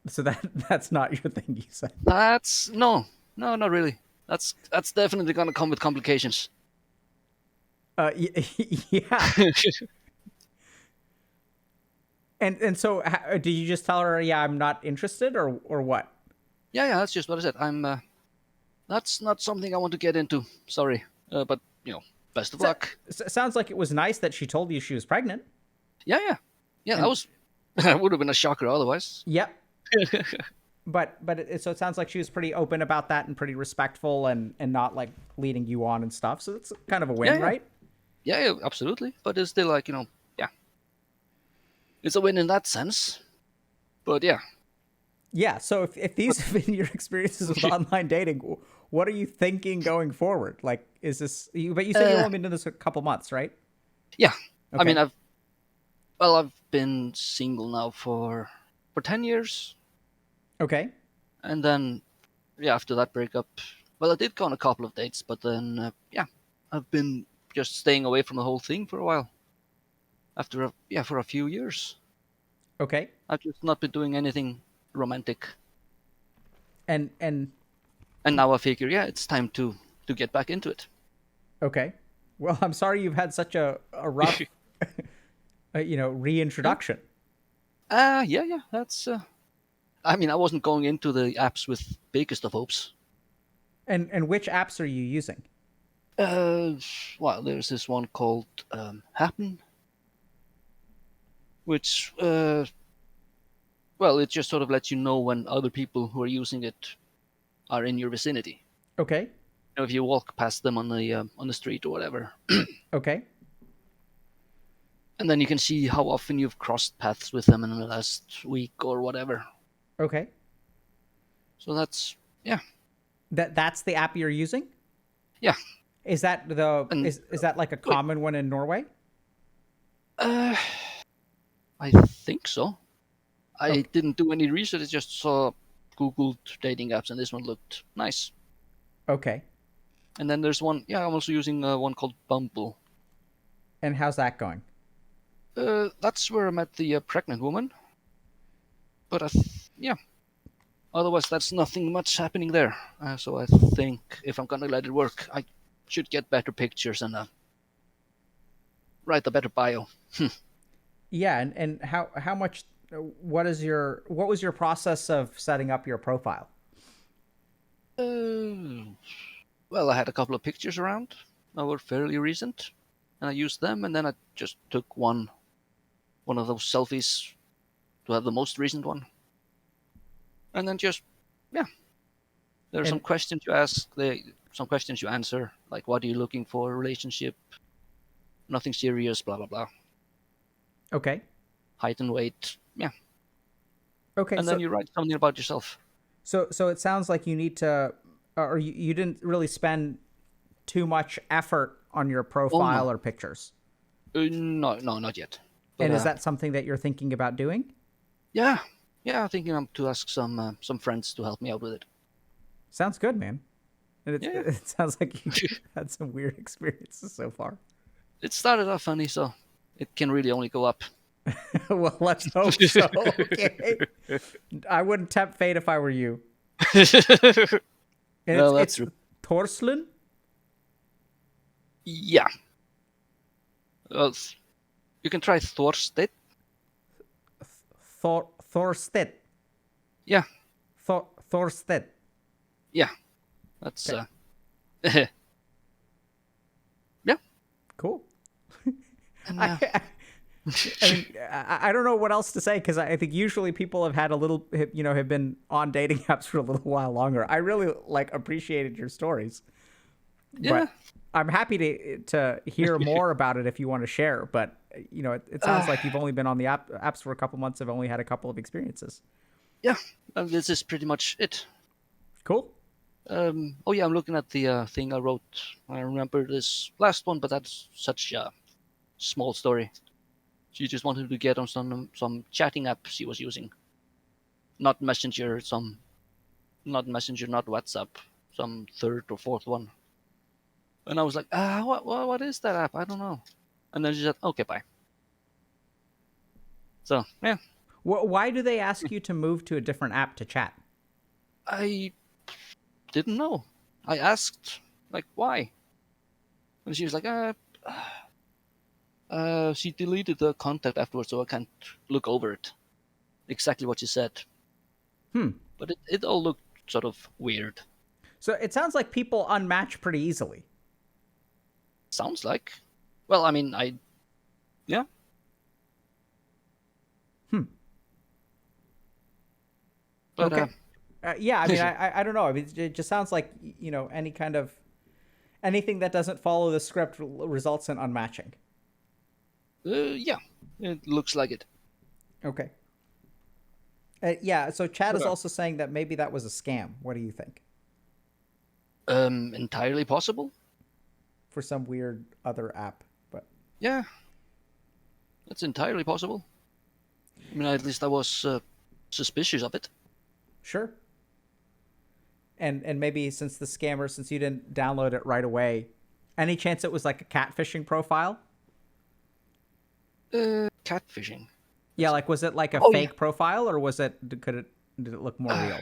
so that's not your thing, you said. That's no, not really. That's definitely gonna come with complications. Yeah. And so did you just tell her, yeah, I'm not interested, or what? Yeah, that's just what I said. That's not something I want to get into. Sorry, but best of luck. Sounds like it was nice that she told you she was pregnant. Yeah. That was. That would have been a shocker otherwise. Yep. but so it sounds like she was pretty open about that and pretty respectful and not like leading you on and stuff. So it's kind of a win, right? Yeah, absolutely. But it's still like it's a win in that sense. But yeah. Yeah. So if these have been your experiences with online dating, what are you thinking going forward? Like, is this? But you said you've only been doing this a couple months, right? Yeah. Okay. I mean, I've been single now for 10 years. Okay. And then, after that breakup, well, I did go on a couple of dates, but then, I've been just staying away from the whole thing for a while. For a few years. Okay. I've just not been doing anything romantic. And now I figure, it's time to get back into it. Okay. Well, I'm sorry you've had such a rough, reintroduction. Yeah. That's. I mean, I wasn't going into the apps with biggest of hopes. And which apps are you using? Well, there's this one called Happen, which it just sort of lets you know when other people who are using it are in your vicinity. Okay. If you walk past them on the street or whatever. Okay. And then you can see how often you've crossed paths with them in the last week or whatever. Okay. So that's That's the app you're using? Yeah. Is that is that like a common one in Norway? I think so. I didn't do any research. I just Googled dating apps, and this one looked nice. Okay. And then there's one. Yeah, I'm also using one called Bumble. And how's that going? That's where I met the pregnant woman. But otherwise, that's nothing much happening there. So I think if I'm gonna let it work, I should get better pictures and write a better bio. Yeah, and how much? What was your process of setting up your profile? Well, I had a couple of pictures around that were fairly recent, and I used them, and then I just took one of those selfies to have the most recent one, and then just there are some questions you ask, some questions you answer, like what are you looking for, a relationship, nothing serious, blah blah blah. Okay. Height and weight, Okay. And then you write something about yourself. So it sounds like you need to, or you didn't really spend too much effort on your profile or pictures. No, not yet. But, and is that something that you're thinking about doing? Yeah, I'm thinking to ask some friends to help me out with it. Sounds good, man. It sounds like you had some weird experiences so far. It started off funny, so it can really only go up. Well, let's hope so. Okay. I wouldn't tempt fate if I were you. And Well, it's that's true. Torslund? Yeah. Well, you can try Thorstedt. Thorstedt. Yeah. Thorstedt. Yeah. That's Okay. Yeah. Cool. And, I mean, I don't know what else to say because I think usually people have had a little, have been on dating apps for a little while longer. I really appreciated your stories. yeah. But I'm happy to hear more about it if you want to share. But it sounds like you've only been on the apps for a couple months. Have only had a couple of experiences. Yeah. This is pretty much it. Cool. Oh yeah, I'm looking at the thing I wrote. I remember this last one, but that's such a small story. She just wanted to get on some chatting app she was using, not Messenger, not Messenger, not WhatsApp, some third or fourth one. And I was like, what is that app? I don't know. And then she said, okay, bye. So yeah, Why do they ask you to move to a different app to chat? I didn't know. I asked like why, and she was like, she deleted the contact afterwards, so I can't look over it. Exactly what she said. But it all looked sort of weird. So it sounds like people unmatch pretty easily. Sounds like. Well, I mean, yeah. But, Okay. Yeah, I mean, I don't know. I mean, it just sounds like, anything that doesn't follow the script results in unmatching. Yeah, it looks like it. Okay. Yeah, so Chad is also saying that maybe that was a scam. What do you think? Entirely possible. For some weird other app, but Yeah, that's entirely possible. I mean, at least I was suspicious of it. sure. And maybe since you didn't download it right away, any chance it was like a catfishing profile? Catfishing. Yeah, like was it like a fake profile, or did it look more real?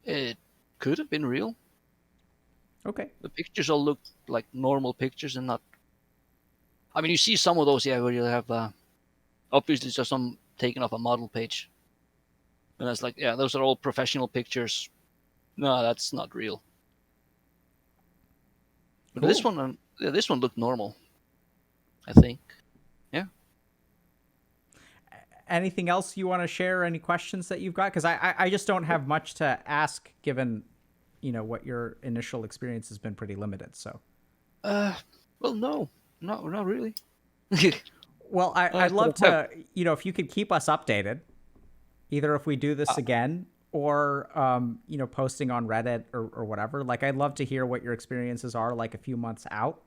It could have been real. Okay. The pictures all look like normal pictures and not. I mean, you see some of those, yeah, where you have obviously just some taken off a model page, and it's like, yeah, those are all professional pictures. No, that's not real. But Cool. this one looked normal, I think. Yeah. Anything else you want to share? Any questions that you've got? Because I just don't have much to ask, given what your initial experience has been pretty limited. So. Well, no, not really. Well, I'd love to, if you could keep us updated, either if we do this again or, posting on Reddit or whatever. Like, I'd love to hear what your experiences are like a few months out,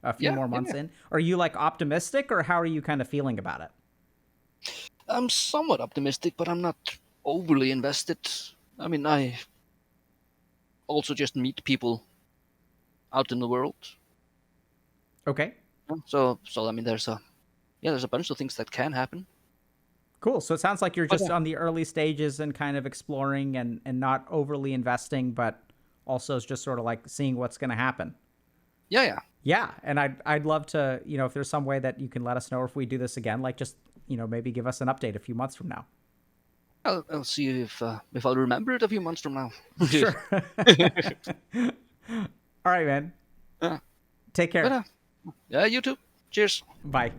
a few more months in. Are you like optimistic, or how are you kind of feeling about it? I'm somewhat optimistic, but I'm not overly invested. I mean, I also just meet people out in the world. Okay. So I mean, there's a bunch of things that can happen. Cool. So it sounds like you're just on the early stages and kind of exploring and not overly investing, but also is just sort of like seeing what's going to happen. Yeah. Yeah. And I'd love to, if there's some way that you can let us know if we do this again, like just, maybe give us an update a few months from now. I'll see if I'll remember it a few months from now. Sure. All right, man. Take care. But, yeah, you too. Cheers. Bye.